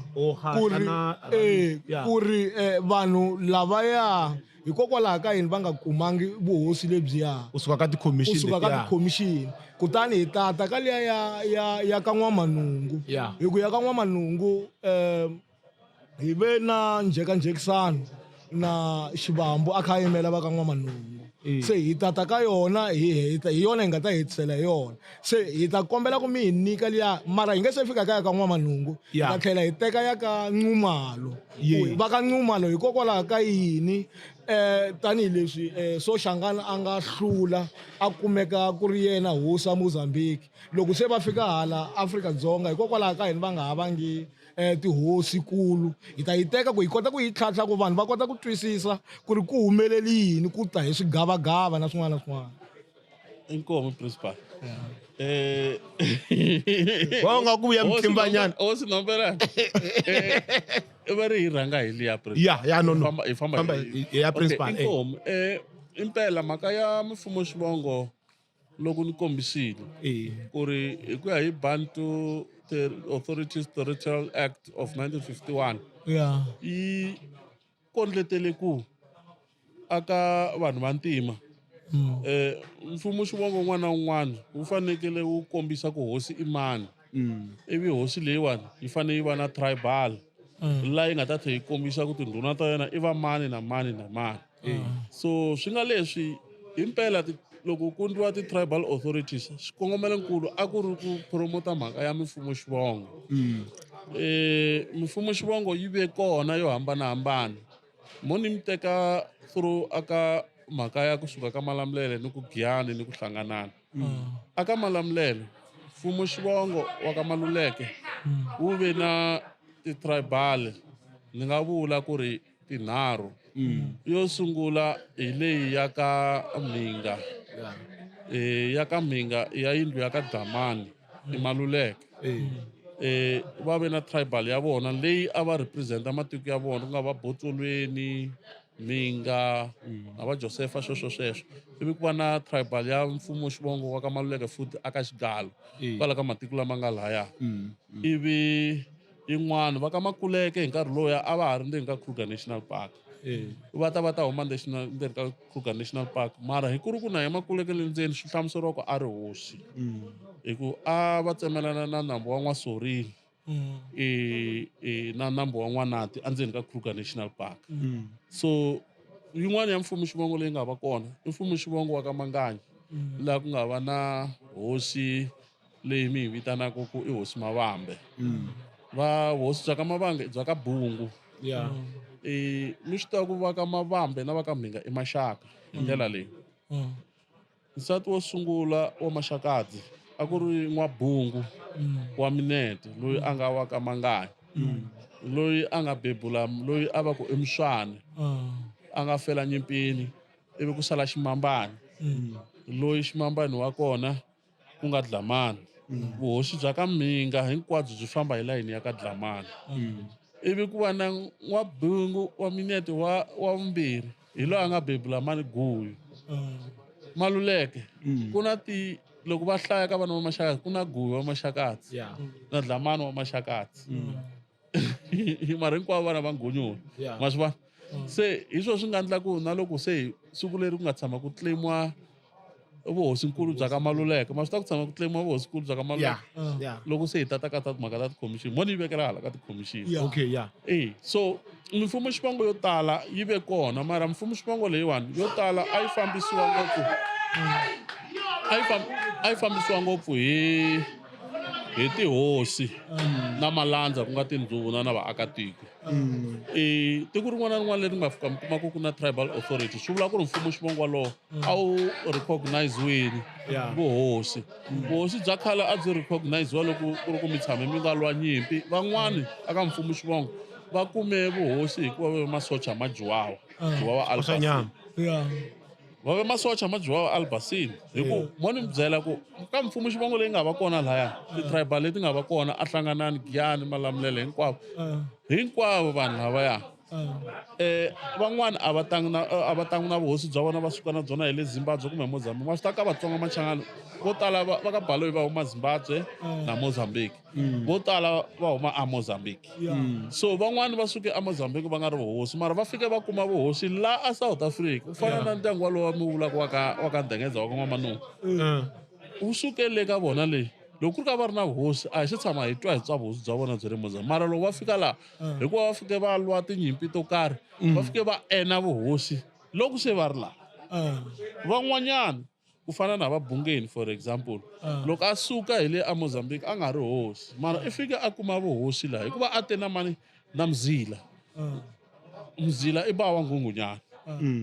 ku ri vanhu lavaya hikokwalaho ka yini va nga kumangi vuhosi lebyiya
kusuka ka ti-commission
kutani hi tata ka liya ya ka N'wamanungu hi ku ya ka N'wamanungu hi ve na njhekanjhekisano na Xivambu a kha yimela va ka N'wamanungu se hi tata ka yona hi yona hi nga ta hetisela hi yona se hi ta kombela ku mi hi nyika liya mara hi nge se fika ka N'wamanungu hi ta tlhela hi teka ya ka Nxumalo va ka Nxumalo hikokwalaho ka yini tanihileswi Soshangana a nga hlula a kumeka ku ri yena hosi wa Mozambique loko se va fika hala Afrika-Dzonga hikokwalaho ka hina va nga ha vangi tihosikulu hi ta yi teka ku hi kota ku yi tlhantlha ku vanhu va kota ku twisisa ku ri ku humeleli yini ku ta hi swigavagava na swin'wana na swin'wana.
Inkomo principal.
Wa nga ku ya mtlimbanyana.
Hosi nombera. Va ri hi rhanga hi liya principal.
Ya no.
Hi famba
ya principal.
Inkomo impela mhaka ya mfumo xivongo loko ni kombisile ku ri hi ku ya hi Bantu Authorities Territorial Act of 1951 yi kondletele ku aka vanhu vantima mfumo xivongo un'wana na un'wana wu fanekele wu kombisa ku hosi i mani ivi hosi leyiwani yi fanele yi va na tribal laha yi nga ta tlhela yi kombisa ku tindhuna ta yena i va mani na mani na mani so swi nga leswi himpela loko ku ndliwa ti-tribal authorities xikongomelonkulu a ku ri ku promota mhaka ya mimfumo xivongo mimfumo xivongo yi ve kona yo hambanahambana mo ni mi teka through aka mhaka ya kusuka ka Malamulele ni ku Giyani ni ku hlanganana aka Malamulele mfumo xivongo wa ka Maluleke wu ve na ti-tribal ni nga vula ku ri tinharhu yo sungula hi leyi ya ka Mhinga ya ka Mhinga ya yindlu ya ka Dlamani i Maluleke va ve na tribal ya vona leyi a va representa matiko ya vona ku nga va Botsolweni Mhinga na va Josepha sweswo ivi ku va na tribal ya mfumo xivongo wa ka Maluleke futhi aka Xigalo kwala ka matiko lama nga lahaya ivi yin'wana va ka Makuleke hi nkarhi loya a va ha ri ndzeni ka Kruger National Park va ta huma ndzeni ka Kruger National Park mara hi ku ri ku na ya Makuleke le ndzeni swi hlamuseriwa ku a ri hosi hi ku a va tsemelana na nambu wa N'wasorini na nambu wa N'wanati endzeni ka Kruger National Park so yin'wana ya mfumo xivongo leyi nga va kona i mfumo xivongo wa ka Manganyi laha ku nga va na hosi leyi mi hi vitanaka ku i hosi Mavambe va hosi bya ka Mavambe bya ka Bungu mi swi tiva ku va ka Mavambe na va ka Mhinga i maxaka hi ndlela leyi nsati wo sungula wa Maxakadzi a ku ri N'wabungu wa Minete loyi a nga wa ka Manganyi loyi a nga bebula loyi a va ku eMswane a nga fela nyimpini ivi ku sala Ximambani loyi Ximambani wa kona ku nga Dlamani vuhosi bya ka Mhinga hinkwabyo byi famba hi layini ya ka Dlamani ivi ku va na N'wabungu wa Minete wa vumbirhi hi loyi a nga bebula Mani Guyu Maluleke ku na loko va hlaya ka vana va Maxakadzi ku na Guyu wa Maxakadzi na Dlamani wa Maxakadzi mara hinkwavo vana va Ngonyoni ma swi vona se hi swona swi nga endla ku na loko se siku leri ku nga tshama ku claimiwa vuhosinkulu bya ka Maluleke ma swi ta ku tshama ku claimiwa vuhosinkulu bya ka Maluleke loko se hi tata ka timhaka ta ti-commission mo ni yi vekela hala ka ti-commission so mimfumo xivongo yo tala yi ve kona mara mfumo xivongo leyiwani yo tala a yi fambisiwa ngopfu a yi fambisiwa ngopfu hi tihosi na malandza ku nga tindhuna na vaakatiko tiko rin'wana na rin'wana leri nga fika mi kuma ku na tribal authority swi vula ku ri mfumo xivongo walowo a wu recognize-weni vuhosi bya khale a byi recognize-wa loko ku ri ku mi tshame mi nga lwa nyimpi van'wani aka mfumo xivongo va kume vuhosi hikuva va ve masocha ma Juwawa Albasini va ve masocha ma Juwawa Albasini hi ku mo ni mi byela ku ka mfumo xivongo leyi nga va kona lahaya ti-tribal leti nga va kona a Hlanganani Giyani Malamulele hinkwavo vanhu lavaya van'wani a va tangi na vuhosi bya vona va suka na byona hi le Zimbabwe kumbe Mozambique ma swi ta ka Vatsonga Machangana vo tala va ka Baloyi va huma Zimbabwe na Mozambique vo tala va huma a Mozambique so van'wani va suke a Mozambique va nga ri vuhosi mara va fike va kuma vuhosi la a South Africa ku fana na ndyangu walowa mi vulaka wa ka Ndengeza wa ka N'wamanungu wu sukele ka vona leyi loko ku ri ka va ri na vuhosi a hi swi tshama hi twa hi twa vuhosi bya vona byi ri Mozambique mara loko va fika laha hikuva va fike va lwa tinyimpi to karhi va fike va ena vuhosi loko se va ri laha van'wanyana ku fana na va Bungeni for example loko a suka hi le a Mozambique a nga ri hosi mara i fike a kuma vuhosi laha hikuva a te na mani na Mzila i ba wa Nghunghunyana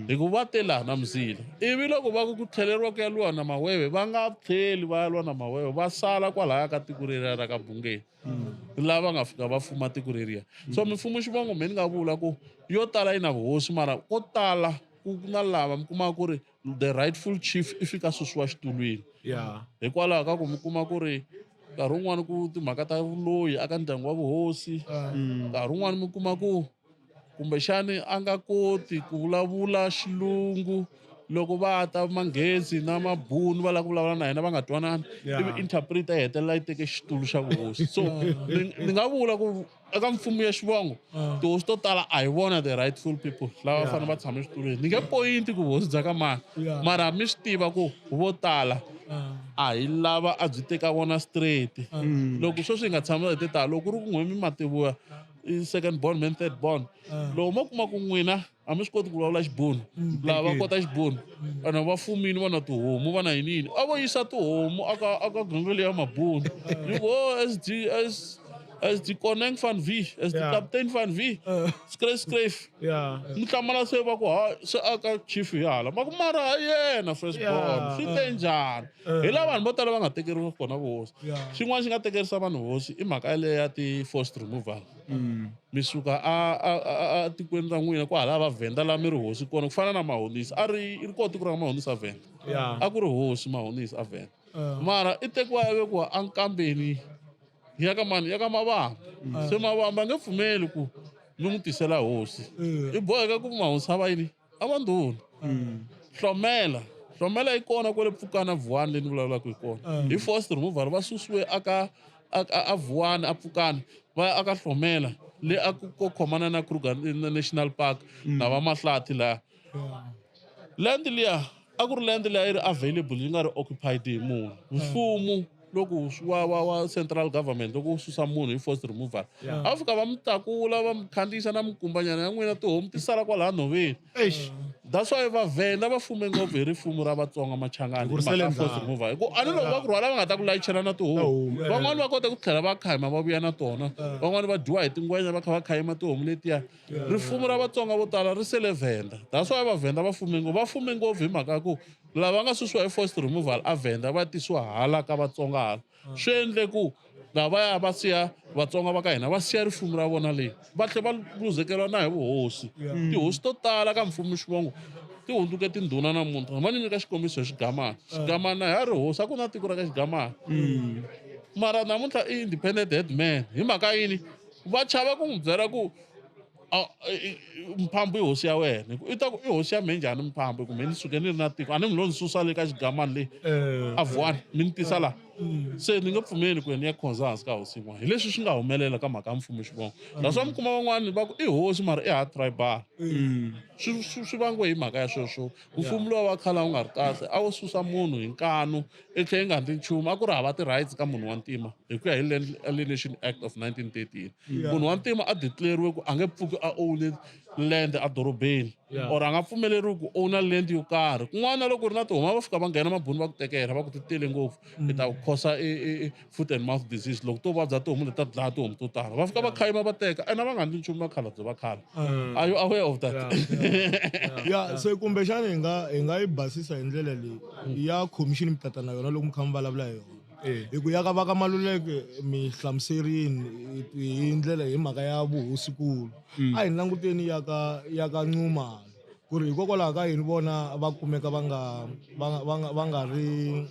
hikuva va te laha na mzila ivi loko va ku tlheleriwa ku ya lwiwa na maweve va nga tlheli va ya lwa na maweve va sala kwalaya ka tiko leriya ra ka Bungeni lava nga fika va fuma tiko leriya so mifumo xivongo me ni nga vula ku yo tala yi na vuhosi mara ko tala ku na lava mi kuma ku ri the rightful chief i fika susiwa xitulwini hikwalaho ka ku mi kuma ku ri nkarhi wun'wani ku timhaka ta vuloyi aka ndyangu wa vuhosi nkarhi wun'wani mi kuma ku kumbexani a nga koti ku vulavula xilungu loko va ta manghezi na mabuni va lava ku vulavula na yena va nga twanani ivi interpreter yi hetelela yi teke xitulu xa vuhosi so ni nga vula ku eka mfumo ya xivongo tihosi to tala a hi vona the rightful people lava va fanele va tshama exitulweni ni nge poyinti ku vuhosi bya ka mani mara mi swi tiva ku vo tala a hi lava a byi teka vona straight loko sweswi hi nga tshama hi te tala loko ku ri ku n'wemi Mativuya i second born man third born loko mo kuma ku n'wina a mi swi koti ku vulavula xibunu lava va kota xibunu vanhu va fumini va na tihomu va na yiniyini a vo yisa tihomu aka gangu leya mabunu ni vo SD Koneng van V SD Captain van V Skref ni hlamala se va ku se aka chief hi hala ma ku mara yena first born swi te njhani hi lava vanhu vo tala va nga tekeriwi kona vuhosi xin'wana xi nga tekerisa vanhu hosi i mhaka leya ti-forced removal mi suka a tikweni ra n'wina ku hala va Venda la mi ri hosi kona ku fana na Mahonisi a ri koti ku ra Mahonisi a Venda a ku ri hosi Mahonisi a Venda mara i tekiwa ya vekiwa a nkambeni ya ka mani ya ka Mavamba se Mavamba nge pfumeli ku mi n'wi tisela hosi i boheka ku Mahonisi a va yini a va ndhuna Hlomela yi kona kwale Pfukani Vuwani leyi ni vulavulaka hi kona hi forced removal va susiwe a Vuwani a Pfukani va ya aka Hlomela leyi a ko khomana na Kruger National Park na va Mahlati laha land liya a ku ri land liya yi ri available yi nga ri occupied hi munhu mfumo loko wa central government loko wu susa munhu hi forced removal a fika va mi takula va mi khandziyisa na mikumbanyana ya n'wina tihomu ti sala kwalaha nhoveni that's why va Venda va fume ngopfu hi rifumo ra Vatsonga Machangani forced removal hikuva a ni loko va ku rhwala va nga ta ku layichela na tihomu van'wani va kota ku tlhela va khayima va vuya na tona van'wani va dyiwa hi tingwenya va kha va khayima tihomu letiya rifumo ra Vatsonga vo tala ri sele Venda that's why va Venda va fume ngopfu hi mhaka ya ku lava nga susiwa hi forced removal a Venda va tisiwa hala ka Vatsonga hala swi endle ku lavaya va siya Vatsonga va ka hina va siya rifumo ra vona leyi va tlhela va luzekeriwa na hi vuhosi tihosi to tala ka mfumo xivongo ti hundzuke tindhuna namuntlha va ni nyika xikombiso hi Xigamana hi ya ri hosi a ku na tiko ra ka Xigamana mara namuntlha i independent headman hi mhaka yini va chava ku n'wi byela ku Mphambo i hosi ya wena i ta ku i hosi ya me njhani Mphambo ku me ni suke ni ri na tiko a ni mi lo ni susa le ka Xigamana leyi a Vuwani mi ni tisa laha se ni nge pfumeli ku ni ya khonza hansi ka hosi yin'wana hi leswi swi nga humelela ka mhaka ya mfumo xivongo naswona mi kuma van'wani va ku i hosi mara i hard tribal swi vangiwe hi mhaka ya sweswo mfumo lowa wa khale wu nga ri kahle a wu susa munhu hi nkanu i tlhela i nga ndli nchumu a ku ri hava ti-rights ka munhu wa ntima hi ku ya hi Alienation Act of 1913 munhu wa ntima a declare-riwe ku a nge pfuki a own land adorobeni or a nga pfumeleriwi ku owna land yo karhi kun'wana loko ri na tihomu va fika va nghena mabuni va ku tekela va ku ti tele ngopfu i ta khosa foot and mouth disease loko to vabya tihomu leti ta dlaya tihomu to tala va fika va khayima va teka ena va nga ndli nchumu vakhalabye va khala are you aware of that
se kumbexana hi nga yi basisa hi ndlela leyi ya commission mi tata na yona loko mi kha mi vulavula hi yona hi ku ya ka va ka Maluleke mi hlamuserini hi ndlela hi mhaka ya vuhosikulu a hi languteni ya ka Nxumalo ku ri hikokwalaho ka yini vona va kumeka va nga ri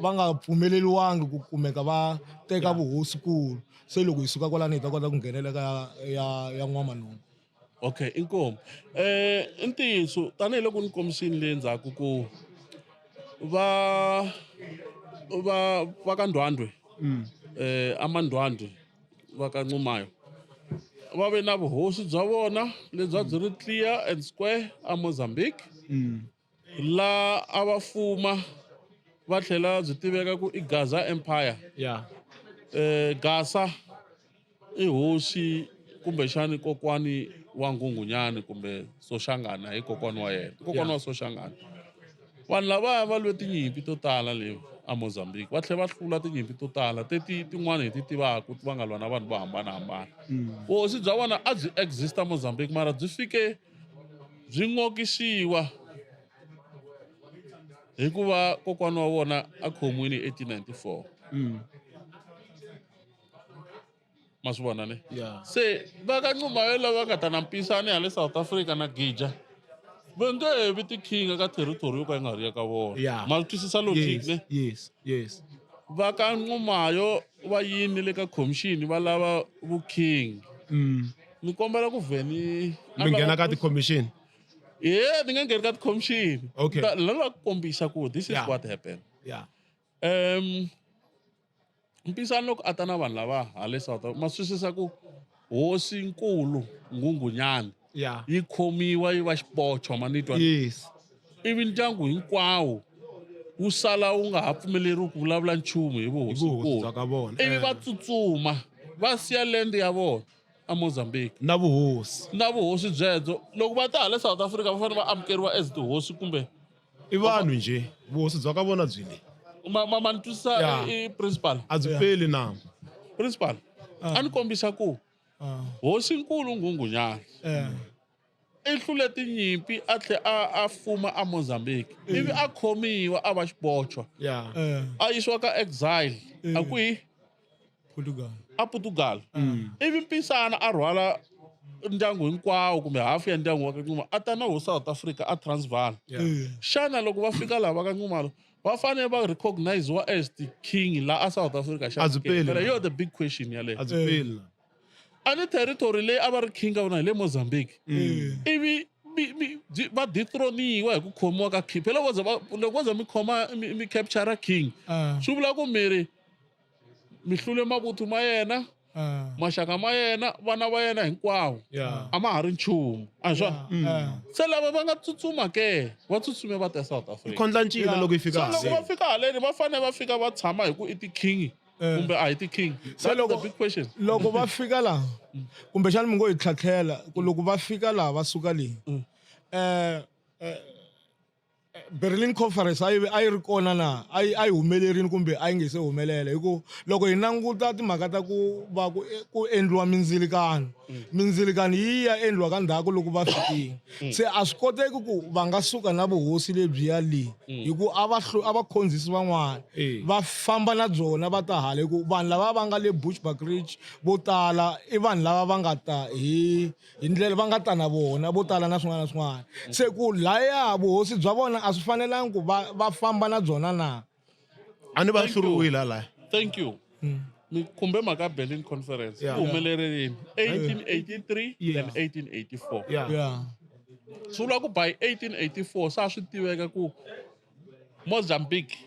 va nga pfumeleliwangi ku kumeka va teka vuhosikulu se loko hi suka kwalani hi ta kota ku nghenela ka ya N'wamanungu.
Okay inkomo i ntiyiso tanihiloko ni kombisini le ndzhaku ku va ka Ndwandwe amandwandwe va ka Nxumayo va ve na vuhosi bya vona lebyi byi ri clear and square a Mozambique la a va fuma va tlhela byi tiveka ku i Gaza Empire Gaza i hosi kumbexani kokwani wa Nghunghunyani kumbe Soshangana hi kokwani wa yena kokwani wa Soshangana vanhu lavaya va lwe tinyimpi to tala le a Mozambique va tlhela va hlula tinyimpi to tala tin'wana hi ti tivaka va nga lwa na vanhu vo hambanahambana vuhosi bya vona a byi exista Mozambique mara byi fike byi ngokisiwa hikuva kokwana wa vona a khomiwile hi 1894 ma swi vona ne
Yeah.
se va ka Nxumalo lava nga ta na mpisani ya le South Africa na Gija va nge he vi ti-king ka territory yo ka yi nga ri ya ka vona
Yeah.
ma twisisa logic ne
Yes.
va ka Nxumalo va yini le ka commission va lava vu-king ni kombela ku vheni
Mi nghena ka ti-commission.
yeah ni nga ngheni ka ti-commission
Okay.
lava ku kombisa ku this is
Yeah.
what happened
Yeah.
mpisani loko a ta na vanhu lava hale South Africa ma swisisa ku hosinkulu Nghunghunyani
Yeah.
yi khomiwa yi va xipocho manitwa
Yes.
ivi ndyangu hinkwawo wu sala wu nga ha pfumeleriwi ku vulavula nchumu hi
Vuhosi bya
vuhosinkulu
ka vona.
ivi va tsutsuma va siya land ya vona a Mozambique
Na vuhosi.
na vuhosi byebyo loko va ta hala South Africa va fanele va amukeriwa as tihosi kumbe
I vanhu nje. Vuhosi bya ka vona byi le.
ma ni twisisa
Yeah.
i principal
A byi peli na.
principal a ni kombisa ku hosinkulu Nghunghunyani i hlule tinyimpi a tlhe a fuma a Mozambique ivi a khomiwa a va xipochwa
Yeah.
a yisiwa ka exile a kwihi
Portugal.
a Portugal ivi mpisana a rhwala ndyangu hinkwawo kumbe hafu ya ndyangu wa ka Nxumalo a ta na ho South Africa a Transvaal xana loko va fika laha va ka Nxumalo va fanele va recognize-wa as the king la a South Africa
A byi peli na.
yo the big question
A
yaleyo
byi peli na.
a ni territory leyi a va ri king ka vona hi le Mozambique ivi va dethroniwa hi ku khomiwa ka king phela loko vo za mi khoma mi capture king swi vula ku mi hlule mavuthu ma yena maxaka ma yena vana va yena hinkwawo
Yeah.
a ma ha ri nchumu a swona se lava va nga tsutsuma ke va tsutsume va ta South Africa
Khondla ncila loko yi
so
fika.
loko va fika haleni va fanele va fika va tshama hi ku i ti-king kumbe a hi ti-king that's the
loko-
big question
Loko va fika laha kumbexana mi ngo hi tlhatlhela ku loko va fika laha va suka leyi Berlin Conference a yi ri kona na a yi humelerini kumbe a yi nge se humelela hikuva loko hi languta timhaka ta ku va ku endliwa mindzilikano yi ya endliwa ka ndhaku loko va fikile se a swi koteki ku va nga suka na vuhosi lebyiya leyi hikuva a va khonzisi van'wana va famba na byona va ta hala hikuva vanhu lava va nga le Bushbuckridge vo tala i vanhu lava va nga ta hi ndlela va nga ta na vona vo tala na swin'wana na swin'wana se ku laya vuhosi bya vona a swi fanelangi ku va famba na byona na
A ni va hluriwile la.
thank you mi khumbe mhaka Berlin Conference
Yeah.
ku humelerile 1883
Yeah.
and 1884
Yeah.
swi vula ku by 1884 sa swi tiveka ku Mozambique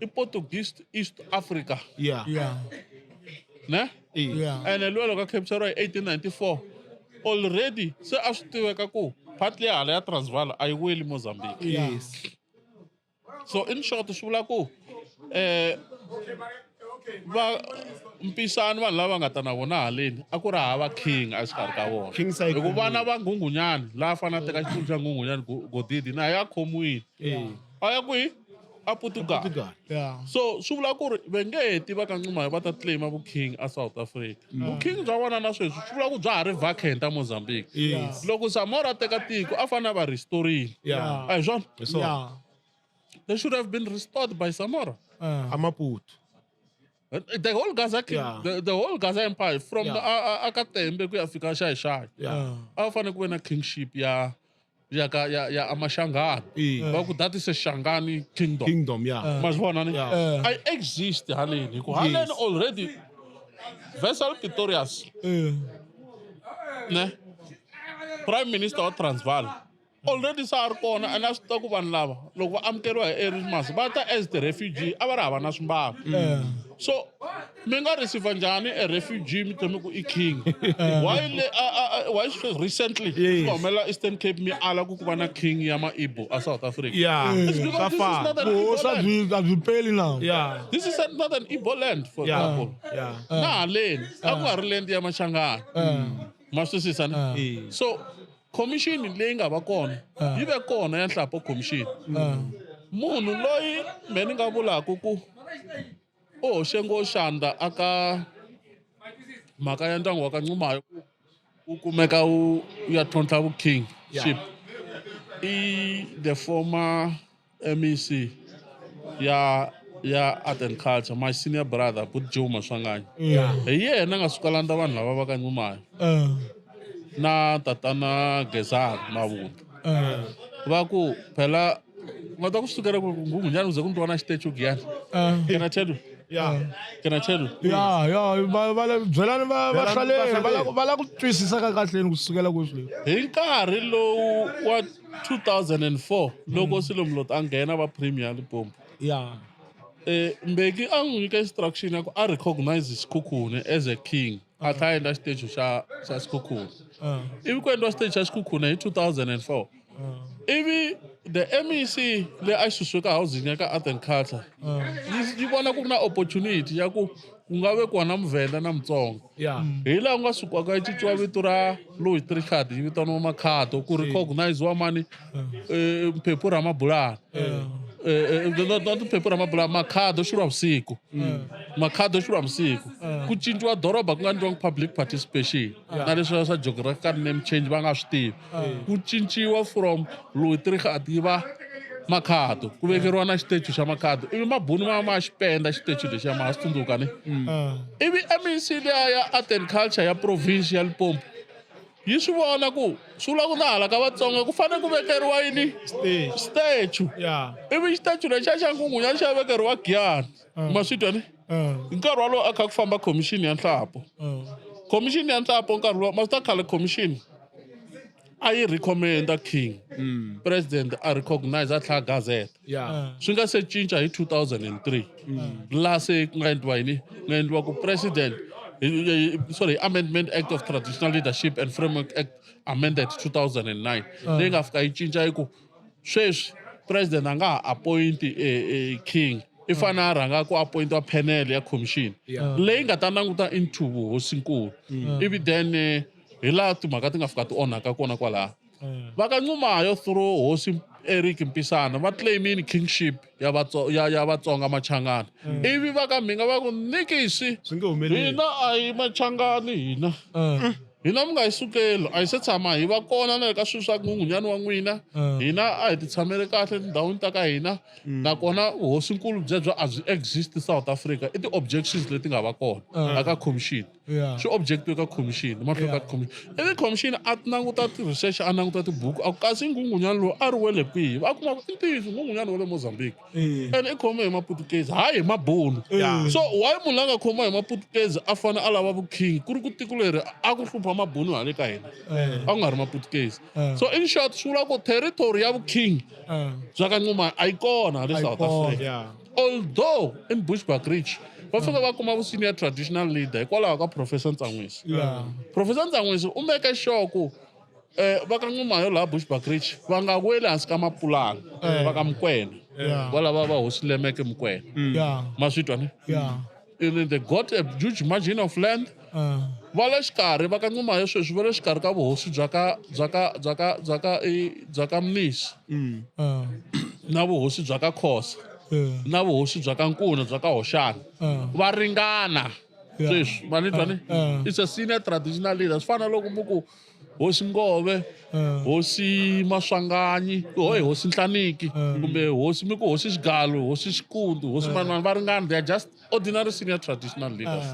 i Portuguese East Africa
Yeah.
ne
Yeah.
ene lwelo ka capture hi 1894 already se a swi tiveka ku part leyi hala ya Transvaal a yi weli Mozambique
Yes.
so in short swi vula ku va mpisani vanhu lava nga ta na vona haleni a ku ri hava king exikarhi ka vona
King side
hikuva vana va Nghunghunyani laha fanele a teka xitulu xa Nghunghunyani Godidi na ya khomiwile a ya kwihi a Portugal so swi vula ku ri va nge he tiva ka Nxumalo va ta claima vu-king a South Africa vu-king bya vona na sweswi swi vula ku bya ha ri vacant a Mozambique loko Samora a teka tiko a fanele a va restorile
Yeah.
a hi swona they should have been restored by Samora
A Maputo.
the whole Gaza king,
Yeah.
the whole Gaza empire from
Yeah.
Akatembe ku ya fika Shai
Yeah.
a fanele ku ve na kingship ya Amashangani va ku that is a Shangani kingdom
Kingdom, yeah.
ma swi vona ni
Yeah.
I exist haleni hikuva haleni already Vessel Pretorius ne prime minister wa Transvaal already sa ri kona and a swi tiva ku vanhu lava loko va amukeriwa hi Erasmus va ta as the refugee a va ri hava na swimbalo so mi nga receive njhani a refugee mi tshemi ku i king why recently
Yes.
ku humelela Eastern Cape mi ala ku va na king ya ma-Igbo a South Africa
Yeah.
It's because
So
this is
far.
not an Igbo
vuhosi
land.
a byi peli na
Yeah.
This is not an Igbo land for
Yeah.
example
Yeah.
na haleni a ku nga ri land ya Machangani ma swisisa ni so commission leyi nga va kona yi ve kona ya Nhlapo commission munhu loyi me ni nga vulaku ku u hoxe ngo xandla aka mhaka ya ndyangu wa ka Nxumalo ku kumeka u ya tlhontlha vu-kingship the former MEC ya art and culture, my senior brother but Joe Maswanganyi. Hi yena nga suka landa vanhu lava va ka Ncumayo na tatana Gezani Mabunda. Va ku phela va ta ku sukela ku Nghunghunyani kuze ku ndliwa na statue giyani. Can I tell you? Can I tell you?
byelani vahlaleri va la ku twisisa ka kahleni kusukela kweswi
Hi nkarhi lowu wa 2004 loko Silo Mloti a nghena va Premier Limpopo. Mbeki a n'wi nyika instruction ya ku a recognize Sekhukhune as a king a tlha a endla xiteji xa Sekhukhune. Ivi ku endliwa xiteji xa Sekhukhune hi 2004. Ivi the MEC leyi a xisusiwe ka housing ya ka art and culture yi vona ku ri na opportunity ya ku nga ve kona Muvhenda na Mutsonga. Hi laha ku nga sukiwaka yi cinciwa vito ra Louis Trichardt yi vitaniwa Makhado ku recognize wa mani Mphephu Ramabulana. Not Mphephu Ramabulana, Makhado Xirwavusiku. Makhado Xirwavusiku. Ku cinciwa doroba ku nga endliwa public participation na leswi swa geographical name change va nga swi tivi. Ku cinciwa from Louis Trichardt yi va Makhado ku vekeriwa na xiteji xa Makhado. Ivi Mabunu ma xipenda xiteji lexiya ma ha swi tsundzuka ni. Ivi MEC leya ya art and culture ya province ya Limpopo yi swi vona ku swi vula ku na hala ka Vatsonga ku fanele ku vekeriwa yini statue. Ivi statue lexiya xa Nghunghunyani xa vekeriwa Giyani. Ma swi twa ni? Hi nkarhi walowo a kha ku famba commission ya Nhlapo. Commission ya Nhlapo nkarhi lowu ma swi ta khale commission a yi recommenda king president a recognize a tlha gazette swi nga se cinca hi 2003 laha se ku nga endliwa yini nga endliwa ku president Amendment Act of Traditional Leadership and Framework Act amended 2009 leyi nga fika yi cinca hi ku sweswi president a nga ha appoint king i fane a rhanga ku appointiwa panel ya commission leyi nga ta languta into vuhosinkulu ivi then hi laha timhaka ti nga fika ti onhaka kona kwalaha va ka Ncumayo through hosi Eric Mpisana va claimini kingship ya Vatsonga Machangana ivi va ka Mhinga va ku nikisi hina a hi Machangani hina mi nga hi sukeli a hi se tshama hi va kona na le ka swilo swa Nghunghunyani wa n'wina hina a hi ti tshamele kahle tindhawini ta ka hina nakona hosinkulu byebyo a byi exist South Africa i ti-objections leti nga va kona aka commission swi objectiwe ka commission mahlweni ka commission ivi commission a languta ti-research a languta tibuku a ku kasi Nghunghunyani lowu a ri wele kwihi va kuma i ntiyiso Nghunghunyani wa le Mozambique ene i khome hi Maputukezi hayi hi Mabhunu so why munhu la nga khoma hi Maputukezi a fane a lava vukhingi ku ri ku tiko leri a ku hlupha Mabhunu hale ka hina a ku nga ri Maputukezi so in short swi vula ku territory ya vukhingi bya ka Ncumayo a yi kona le South Africa although in Bushbuckridge va fika va kuma senior traditional leader hikwalaho ka Professor Ntsanwisi Professor Ntsanwisi u make sure ku va ka Ncumayo laha Bushbuckridge va nga weli hansi ka mapulani va ka Mokoena valava va hosi Lemeke Mokoena ma swi twa ni they got a huge margin of land va le xikarhi va ka Ncumayo sweswi va le xikarhi ka vuhosi bya ka Mnisi na vuhosi bya ka Khosa na vuhosi bya ka Nkuna bya ka Hoxani va ringana sweswi va ni twa ni it's a senior traditional leader swi fana loko mu ku hosi Ngove hosi Maswanganyi hosi Nhlaniki kumbe hosi mi ku hosi Xigalo hosi Xikundu hosi mani va ringana they are just ordinary senior traditional leaders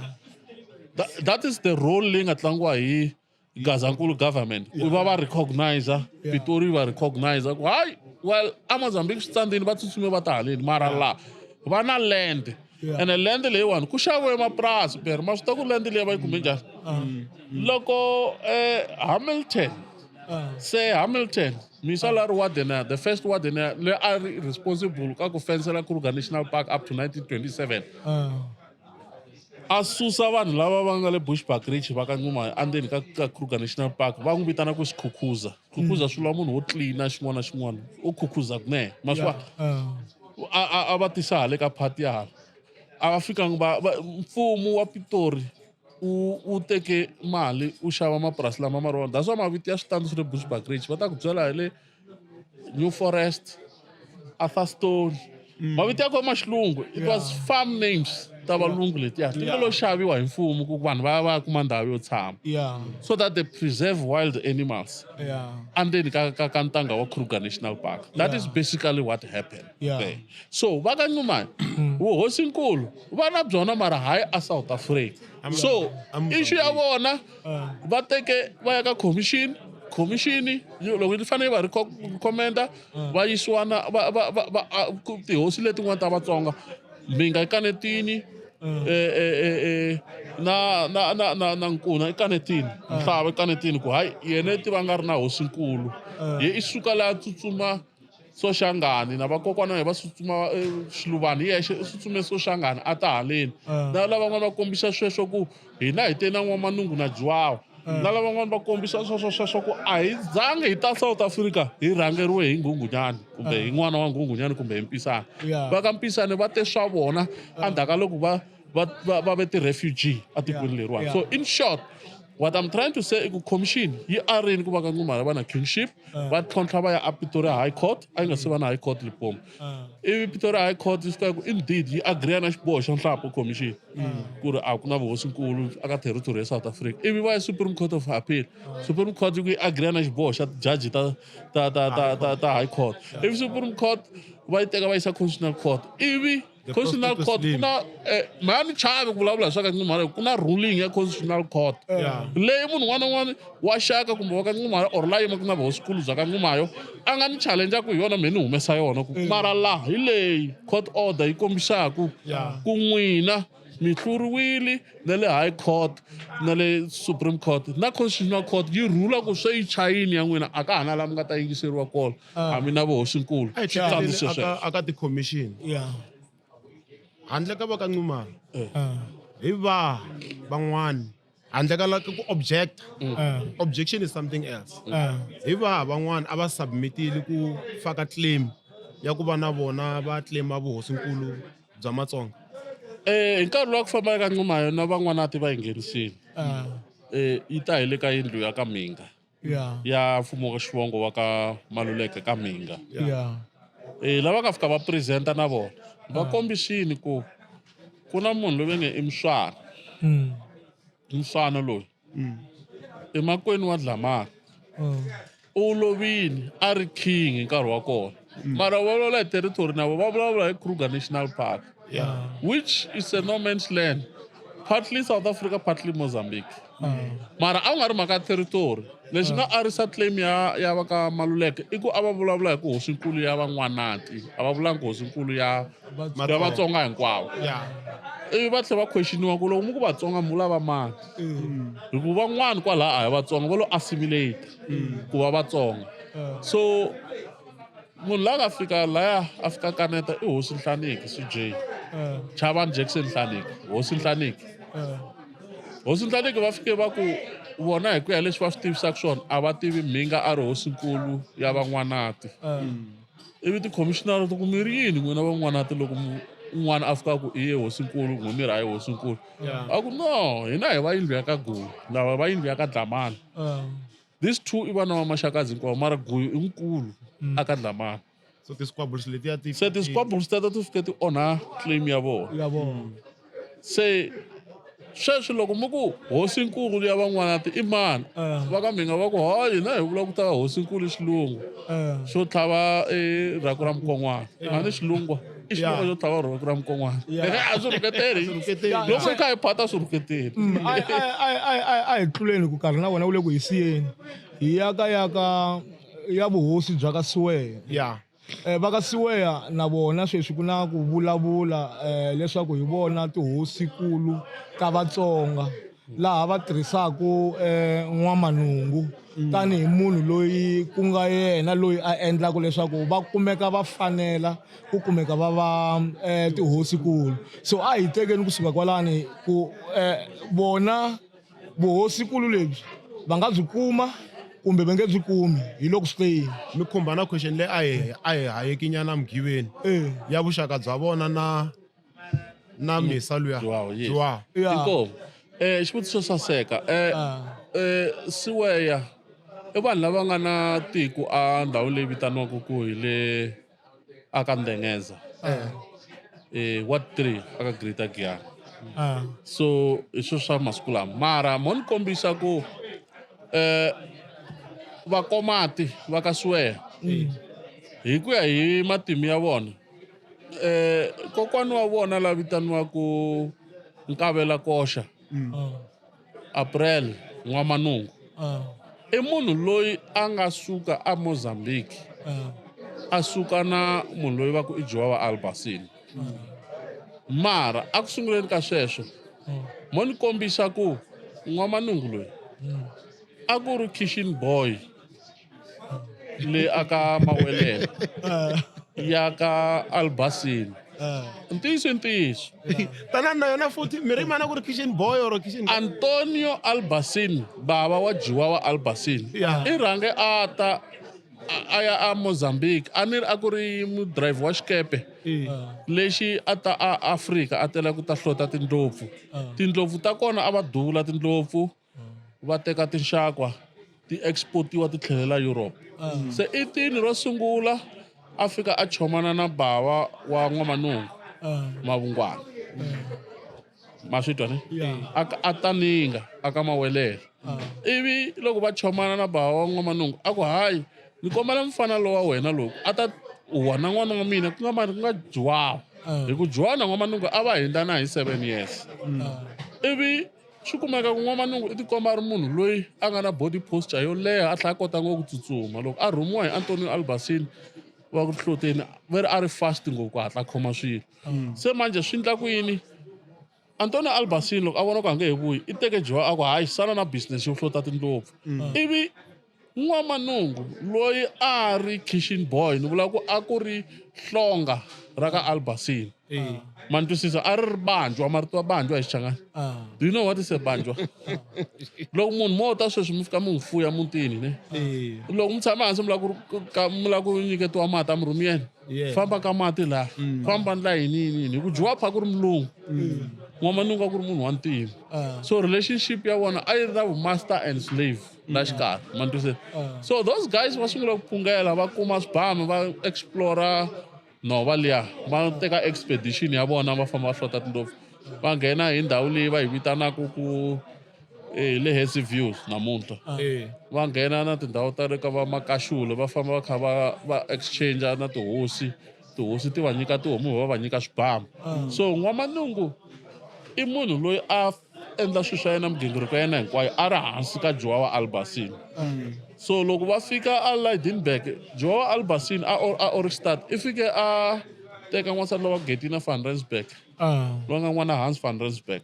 that is the role leyi nga tlangiwa hi Gazankulu government ku va recognize Pitori va recognize ku hayi well Mozambique switandini va tsutsume va ta haleni mara la va na land ene land leyiwani ku xaviwe mapurasi pera ma swi ta ku land leyi va yi kume njhani loko Hamilton Hamilton Misala Wardener, the first Wardener, they are responsible for fencing Kruger National Park up to 1927. Asusa vanhu lava va nga le Bushbuckridge va ka Ncumayo andeni ka Kruger National Park va n'wi vitana ku Xikhukhuza. Khukhuza swi vula munhu wo tlilina xin'wana na xin'wana u khukhuza kunene ma swi a va tisa hale ka phati ya hala a va fikanga mfumo wa Pitori u teke mali u xava mapurasi lama ma rona that's why maviti ya switandi swi le Bushbuckridge va ta ku byela hi le New Forest Atherstone maviti ya koma xilungu it was farm names ta valungu letiya ti lo xaviwa hi mfumo ku vanhu va kuma ndhawu yo tshama so that they preserve wild animals endzeni ka ntanga wa Kruger National Park. That is basically what happened there. So va ka Ncumane vuhosinkulu va na byona mara hayi a South Africa. So issue ya vona va teke va ya ka commission loko yi fanele va recommenda va yisiwana tihosi letin'wana ta Vatsonga Mbinga ikanetini na Nkuna ikanetini Nhlaba ikanetini ku hayi yena tiva nga ri na hosinkulu ye isuka la tsutsuma Soshangani na vakokwana va tsutsuma Xiluvani yexe tsutsuma Soshangani a ta haleni na lava van'wana va kombisa sweswo ku hina hi te na N'wamanungu na Jwawa na lava van'wana va kombisa sweswo ku a hi zangi hi ta South Africa hi rhangeriwe hi Nghunghunyani kumbe hi n'wana wa Nghunghunyani kumbe hi Mpisane va ka Mpisane va te swa vona andhaka loko va ve ti-refugee atikweni leriwani. So in short what I'm trying to say is commission yi arini ku va ka Ncumane va na kingship va tlhontlha va ya a Pretoria High Court a yi nga se va na High Court Limpopo ivi Pretoria High Court yi fika ku indeed yi agree na xiboho xa Nhlapo commission ku ri a ku na vuhosinkulu aka territory ya South Africa ivi va ya Supreme Court of Appeal Supreme Court yi agree na xiboho xa judge ta High Court ivi Supreme Court va yi teka va yisa Constitutional Court ivi Constitutional Court kuna mani chavi ku vulavula swa ka Ncumane kuna ruling ya Constitutional Court leyi munhu n'wana n'wana wa xaka kumbe wa ka Ncumane or la yima ku na vuhosinkulu bya ka Ncumane a nga ni challenge ku hi yona meni humesa yona ku mara laha hi leyi court order yi kombisaka ku n'wina mi hluriwile na le High Court na le Supreme Court na Constitutional Court yi rhula ku swe yi chayini ya n'wina a ka hana lama nga ta yingiseriwa kona hambi na vuhosinkulu
aka ti-commission handle ka va ka Ncumane hi va van'wani handle ka ku object objection is something else hi va van'wani a va submitile ku faka claim ya ku va na vona va claima vuhosinkulu bya Matsonga
hi nkarhi wa ku famba ka Ncumane na van'wanati va yi nghenisile yi ta hi le ka yindlu ya ka Minga ya mfumo wa xivongo wa ka Maluleke ka Minga lava nga fika va presenta na vona va kombisini ku na munhu loyi nge i Mswana loyi emakwenu wa Dlhamani u lovile a ri king hi nkarhi wa kona mara va vulavula hi territory na va vulavula hi Kruger National Park which is a no man's land partly South Africa partly Mozambique mara a nga ri mhaka territory leswi nga arisa claim ya va ka Maluleke i ku a va vulavula hi ku hosinkulu ya van'wanati a va vulangi hosinkulu ya Vatsonga hinkwavo ivi va tlhela va questioniwa ku loko mu ku Vatsonga mu lava mani hikuva van'wani kwalaha a hi Vatsonga va lo assimilate ku va Vatsonga so munhu la nga fika laya a fika kaneta i Hosi Nhlaneki CJ Chabani Jackson Nhlaneki Hosi Nhlaneki va fike va ku vona hi ku ya leswi va swi tivisaka swona a va tivi Mhinga a ri hosinkulu ya van'wanati ivi ti-commissioner ti ku mi ri yini n'wina van'wanati loko un'wana a fika ku i ye hosinkulu n'we mi ri hayi hosinkulu a ku no hina hi va yindlu ya ka Guyu lava va yindlu ya ka Dlhamani these two i vana va maxakazi hinkwavo mara Guyu i nkulu aka Dlhamani
so ti-squabbles letiya
se ti-squabbles teto ti fike ti onha claim ya vona se sweswi loko mi ku hosinkulu ya van'wanati i mani va ka Mhinga va ku hayi na hi vula ku ta hosinkulu xilungu xo tlhava rhaku ra Mukon'wana a ni xilungwa i xilungu xo tlhava rhaku ra Mukon'wana a swi rhuketeli loko hi kha hi phata swi rhuketeli
a hi tluleni ku karhi na wena wu le ku hi siyeni hi yakayaka ya vuhosi bya ka Siweya va ka Siweya na vona sweswi ku na ku vulavula leswaku hi vona tihosikulu ta Vatsonga laha va tirhisaka N'wamanungu tanihi munhu loyi ku nga yena loyi a endlaka leswaku va kumeka va fanela ku kumeka va va tihosikulu so a hi tekeni kusuka kwalani ku vona vuhosikulu lebyi va nga byi kuma kumbe va nge byi kumi hi loko swi teyini
mi khumbana question leyi a hi hayekinyana mugiveni ya vuxaka bya vona na misa luya Jwawa
inkomo xivutiso swo saseka Siweya i vanhu lava nga na tiko a ndhawu leyi vitaniwaka ku hi le aka Ndengeza Ward 3 aka Greater Giyani So i swilo swa masiku lama mara mo ni kombisa ku vakomati va ka Sweya hi ku ya hi matimu ya vona kokwani wa vona la vitaniwaku Nkavela Koxa April N'wamanungu i munhu loyi a nga suka a Mozambique a suka na munhu loyi va ku i Joao Albasini mara a ku sunguleni ka sweswo mo ni kombisa ku N'wamanungu loyi a ku ri kitchen boy le aka Mawelele ya ka Albasini ntiyiso
tanani na yona futhi mi ri mana ku ri kitchen boy or kitchen
Antonio Albasini bava wa Joao Albasini
Yeah.
i rhange a ta a ya a Mozambique a ni ri a ku ri mudrive wa xikepe lexi a ta a Afrika a tela ku ta hlota tindlopfu ta kona a va duvula tindlopfu va teka tinxakwa ti exportiwa ti tlhelela Europe se i tini ro sungula a fika a chomana na bava wa N'wamanungu Mavungwana ma swi twa ni a taninga aka Mawelele ivi loko va chomana na bava wa N'wamanungu a ku hayi ni kombela mfana lowu wa wena loko a ta uwa na n'wana wa mina ku nga Joao hi ku Joao na N'wamanungu a va hindzana hi 7 years ivi swi kumeka ku N'wamanungu i tikomba a ri munhu loyi a nga na body posture yo leha a tlhela a kota ngopfu ku tsutsuma loko a rhumiwa hi Antonio Albasini va ku hloteni va ri a ri fast ngopfu ku hatla khoma swilo se manje swi endla ku yini Antonio Albasini loko a vona ku a nge he vuyi i teke Joao a ku hayi sana na business yo hlota tindlopfu ivi N'wamanungu loyi a ri kitchen boy ni vula ku a ku ri hlonga ra ka Albasini man twisisa a ri banjwa marito wa banjwa hi Xichangani do you know what is a banjwa loko munhu mo ta sweswi mi fika mi n'wi fuya mutini ne loko mi tshama hansi mi la ku nyiketiwa mati a mi rhumiyeni famba ka mati laha famba ndla yini hi ku Joao pha ku ri mulungu N'wamanungu a ku ri munhu wa ntima so relationship ya vona a yi ri na master and slave la xikarhi man twisisa so those guys va sungula ku phungela va kuma swibamu va explora nhova liya va teka expedition ya vona va famba va hlota tindlopfu va nghena hi ndhawu leyi va yi vitanaka ku le Hesi Views namuntlha va nghena na tindhawu ta le ka va Makaxule va famba va kha va exchange na tihosi ti va nyika tihomu va nyika swibamu so N'wamanungu i munhu loyi a endla swilo swa yena migingiriko ya yena hinkwayo a ri hansi ka Joao Albasini so loko va fika a Lydenburg Joao Albasini a Ohrigstad i fike a teka n'wansati lowa Gettina van Rensburg loyi nga n'wana Hans van Rensburg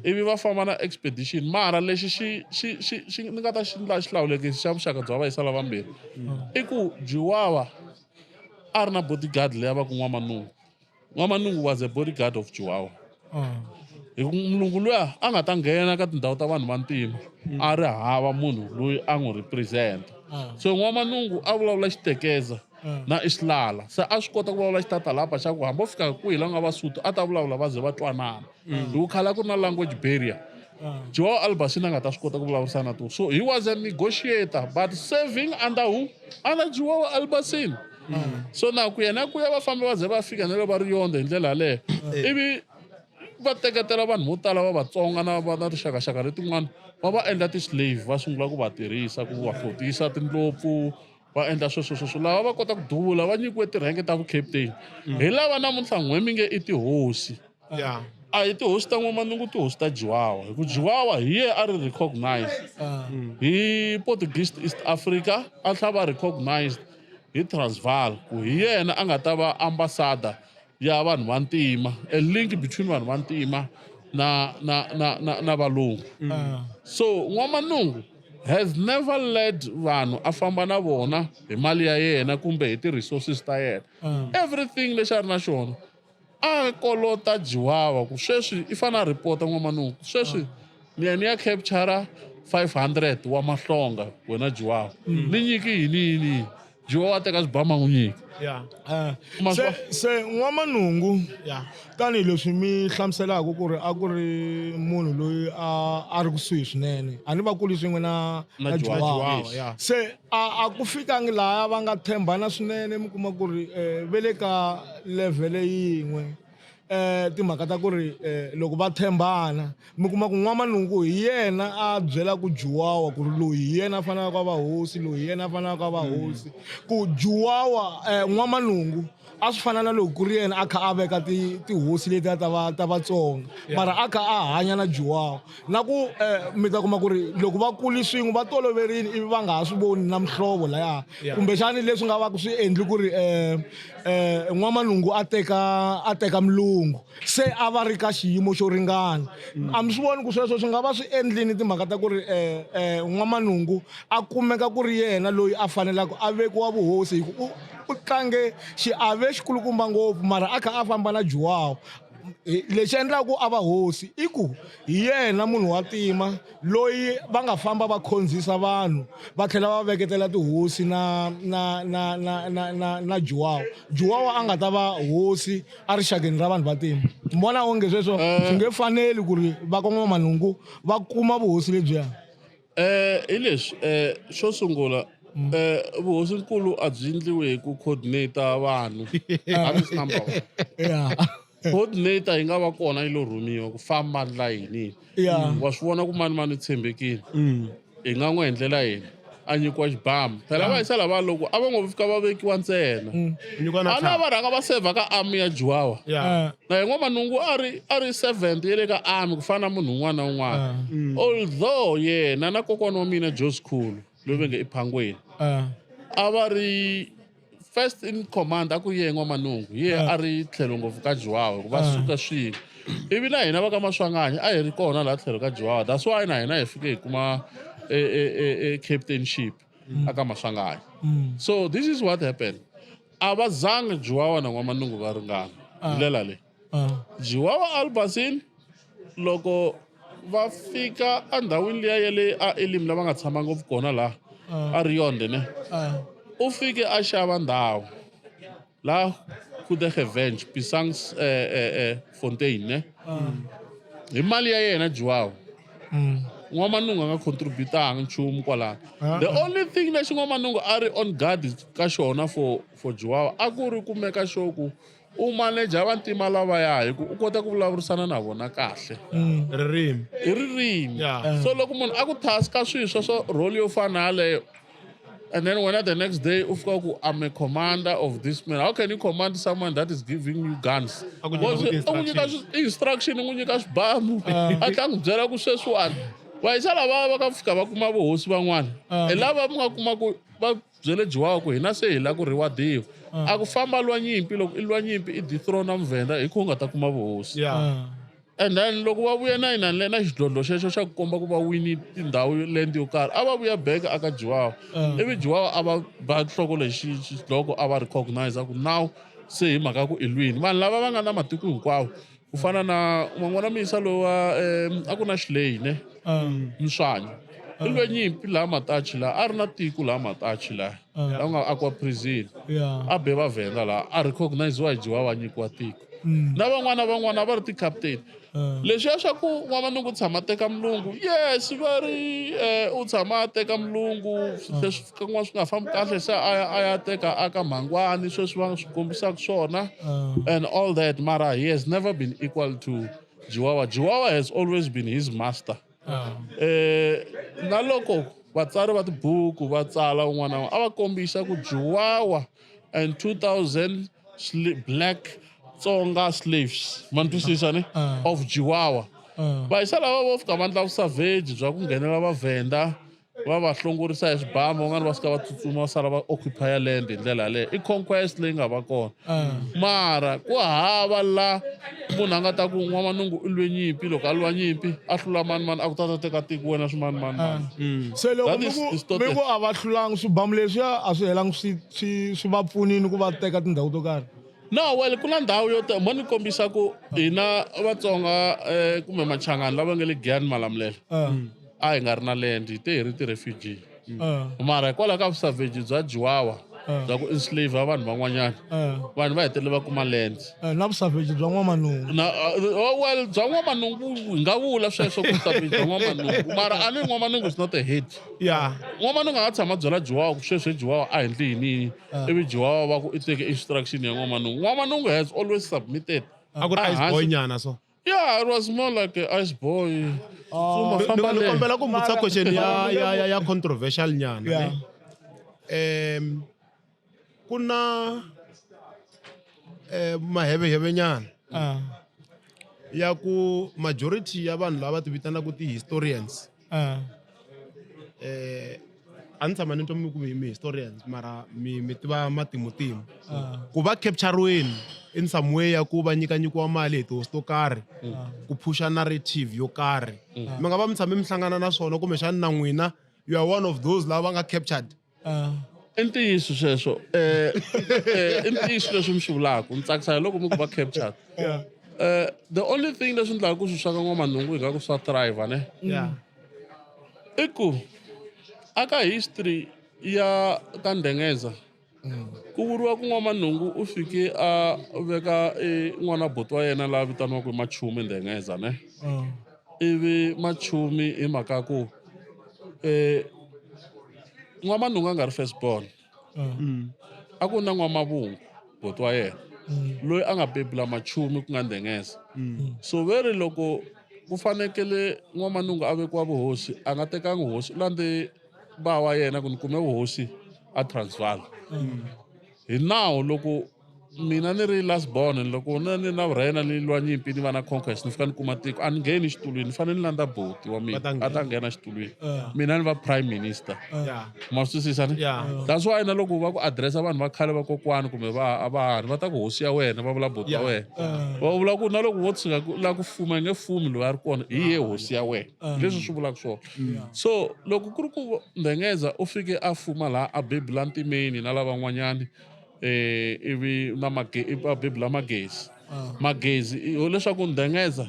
ivi va famba na expedition mara lexi xi ni nga ta xi endla xihlawulekisi xa vuxaka bya vayisala vambirhi i ku Joao a ri na bodyguard leyi va ku N'wamanungu was a bodyguard of Joao hi ku mulungu luya a nga ta nghena ka tindhawu ta vanhu vantima a ri hava munhu loyi a n'wi represent so N'wamanungu a vulavula xitekeza na Isilala se a swi kota ku vulavula xitatalapa xa ku hambi o fika kwihi la nga Vasotho a ta vulavula va ze va twanana hi ku khala ku ri na language barrier Joao Albasini a nga ta swi kota ku vulavurisana to so he was a negotiator but serving under who under Joao Albasini so na ku yena ku ya va famba va ze va fika na le va ri yondza hi ndlela yaleyo ivi va teketela vanhu vo tala va Vatsonga na rixakaxaka letin'wana va va endla ti-slave va sungula ku va tirhisa ku va hlotisa tindlopfu va endla sweswo lava va kota ku duvula va nyikiwe tirhenge ta vu-captain hi lava namuntlha n'wemi nge i tihosi a hi tihosi ta N'wamanungu tihosi ta Joao hi ku Joao hi ye a ri recognized hi Portuguese East Africa a tlhela va recognized hi Transvaal ku hi yena a nga ta va ambassador ya vanhu vantima a link between vanhu vantima na valungu so N'wamanungu has never led vanhu a famba na vona hi mali ya yena kumbe hi ti-resources ta yena everything lexi a ri na xona a kolota Joao ku sweswi i fana report N'wamanungu sweswi ni ya capture 500 wa mahlonga wena Joao ni nyiki yini Joao a teka swibama n'wi nyiki
se N'wamanungu tanihileswi mi hlamuselaka ku ri a ku ri munhu loyi a ri kusuhi swinene a ni va kuli swin'we na Joao se a ku fikangi laha va nga tshembana swinene mi kuma ku ri ve le ka level yin'we timhaka ta ku ri loko va tshembana mi kuma ku n'wamanungu hi yena a byela ku juwawa ku ri loyi hi yena a fanelaka a va hosi loyi hi yena a fanelaka a va hosi ku juwawa n'wamanungu a swi fana na loko ku ri yena a kha a veka tihosi letiya ta Vatsonga mara a kha a hanya na juwawa na ku mi ta kuma ku ri loko va kuli swin'we va toloverile ivi va nga ha swi voni na mihlovo laya kumbexani leswi nga va ku swi endli ku ri n'wamanungu a teka mulungu se a va ri ka xiyimo xo ringana a mi swi voni ku sweswo swi nga va swi endlini timhaka ta ku ri n'wamanungu a kumeka ku ri yena loyi a fanelaka a vekiwa vuhosi hi ku u tlange xiave xikulukumba ngopfu mara a kha a famba na juwawa lexi endlaku a va hosi i ku hi yena munhu wa ntima loyi va nga famba va khonzisa vanhu va tlhela va veketela tihosi na juwawa a nga ta va hosi a rixakeni ra vanhu va ntima mi vona onge sweswo swi nge faneli ku ri va ka N'wamanungu va kuma vuhosi lebyiya
hi leswi xo sungula vuhosinkulu a byi endliwi hi ku coordinate vanhu number one coordinator yi nga va kona yi lo rhumiwa ku famba layinini wa swi vona ku mani tshembekile hi nga n'wi endlela yini a nyikiwa xibamu phela va yisa lava loko a va ngo fika va vekiwa ntsena a na va rhanga va seva ka army ya juwawa na hi N'wamanungu a ri servant ye le ka army ku fana na munhu un'wana na un'wana although yena na kokwana wa mina Joe School loyi ve nge i Phangweni a va ri first in command a ku ye N'wamanungu ye a ri tlhelo ngopfu ka juwawa ku va suka swin'we ivi na hina va ka Maswanganyi a hi ri kona laha tlhelo ka juwawa that's why na hina hi fike hi kuma captainship aka Maswanganyi so this is what happened a va zanga juwawa na N'wamanungu va ringana hi ndlela leyi juwawa Albasin loko va fika endhawini liya ya le a Elim lava nga tshama ngopfu kona laha a ri yonde ne u fike a xava ndhawu la Kudegevenge Pisangs Fontaine ne hi mali ya yena juwawa N'wamanungu a nga contributanga nchumu kwalano the only thing lexi N'wamanungu a ri on guard ka xona for juwawa a ku ri kumeka xoku u manager vantima lavaya hi ku u kota ku vulavurisana na vona kahle ririmi so loko munhu a ku taska swilo swo role yo fana yaleyo and then when the next day u fika ku I'm a commander of this man how can you command someone that is giving you guns a ku nyika instruction n'wi nyika xibamu a tlanga byela ku sweswiwani va yisa lava va ka fika va kuma vuhosi van'wana hi lava mi nga kuma ku va byele juwawa ku hina se hi la ku riwadiwa a ku famba lwa nyimpi loko i lwa nyimpi i dethrona muvhenda hi ku nga ta kuma vuhosi and then loko va vuya na hina na xidlodlo xexo xa ku komba ku va wini tindhawu land yo karhi a va vuya back aka juwawa ivi juwawa a va ba nhloko lexi xidloko a va recognize ku now se hi mhaka ku i lwini vanhu lava va nga na matiko hinkwawo ku fana na n'wana misa lowa a ku na xileyi ne Mswanyi i lwe nyimpi laha Matachi laha a ri na tiko laha Matachi laha la nga akiwa prison a be va Venda laha a recognize-wa hi juwawa nyikiwa tiko na van'wana va ri ti-captain leswiya swa ku N'wamanungu tshama teka mulungu yes va ri u tshama teka mulungu leswi kan'wana swi nga fambi kahle se a ya teka aka Mhangwani sweswi va swi kombisaka swona and all that mara he has never been equal to juwawa has always been his master na loko vatsari va tibuku va tsala un'wana a va kombisa ku juwawa and 2000 black Tsonga slaves mantwisisa ne of juwawa va yisa lava va fika va endla savage bya ku nghenela va Venda va va hlongorisa hi swibhamu van'wana va fika va tsutsuma va sala va occupy land hi ndlela yaleyo i conquest leyi nga va kona mara ku hava la munhu a nga ta ku N'wamanungu i lwe nyimpi loko a lwa nyimpi a hlula mani a ku ta teka tiko wena swimanimani
se loko mi ku a va hlulangi swibhamu leswiya a swi helangi swi va pfunini ku va teka tindhawu to karhi
no well ku na ndhawu yo mo ni kombisa ku hina Vatsonga kumbe Machangani lava nga le Giyani Malamulele a hi nga ri na land hi te hi ri ti-refugee mara hikwalaho ka savage bya juwawa bya ku enslave vanhu van'wanyana vanhu va hetelele va kuma land
na vusavage bya N'wamanungu
well bya N'wamanungu hi nga vula sweswo ku savage bya N'wamanungu mara a ni N'wamanungu is not a hate N'wamanungu a nga tshama byela juwawa ku sweswi juwawa a endli yini ivi juwawa va ku i teke instruction ya N'wamanungu has always submitted
a ku ri ice boy nyana so
Yeah, it was more like a ice boy. So
ni
mafamba le.
kombela ku vutisa question ya controversial nyana
Yeah.
ku na maheveheve nyana ya ku majority ya vanhu lava ti vitanaka ti-historians a ni tshama ni twa mi ku mi historians mara mi tiva matimutimu ku va capture-riweni in some way ya ku va nyikanyikiwa mali hi tihosi to karhi ku phusha narrative yo karhi mi nga va mi tshame mi hlangana na swona kumbexani na n'wina you are one of those lava va nga captured
I ntiyiso sweswo. I ntiyiso leswi mi swi vulaka. Ni tsakisa loko mi ku va captured. The only thing leswi endlaka ku swilo swa ka N'wamanungu hi nga ku swa thrive ne.
yeah
I ku aka history ya ka Ndengeza ku vuriwa ku N'wamanungu u fike a veka n'wana boti wa yena laha vitaniwaka Machumi Ndengeza ne. Ivi Machumi hi mhaka ku N'wamanungu a nga ri first born. A ku na N'wamavungu boti wa yena loyi a nga bebula Machumi ku nga Ndengeza. So very loko ku fanekele N'wamanungu a vekiwa vuhosi a nga tekanga hosi lande ba wa yena ku ni kume vuhosi a Transvaal. Hi nawu loko mina ni ri last born loko ni na vurhena ni lwa nyimpi ni va na conquest ni fika ni kuma tiko a ni ngheni xitulwini ni fanele ni landza boti wa mina a ta nghena xitulwini mina ni va prime minister
yeah
ma swi twisisa ni
Yeah.
that's why na loko va ku addressa vanhu va khale va kokwani kumbe va vanhu va ta ku hosi ya wena va vula boti ya wena va vula ku na loko wo tshuka la ku fuma i nge fumi loyi a ri kona hi ye hosi ya wena leswi swi vulaka swona so loko ku ri ku Ndengeza u fike a fuma laha a bebula ntimeni na lavan'wanyani ivi na bebula Magezi leswaku Ndengeza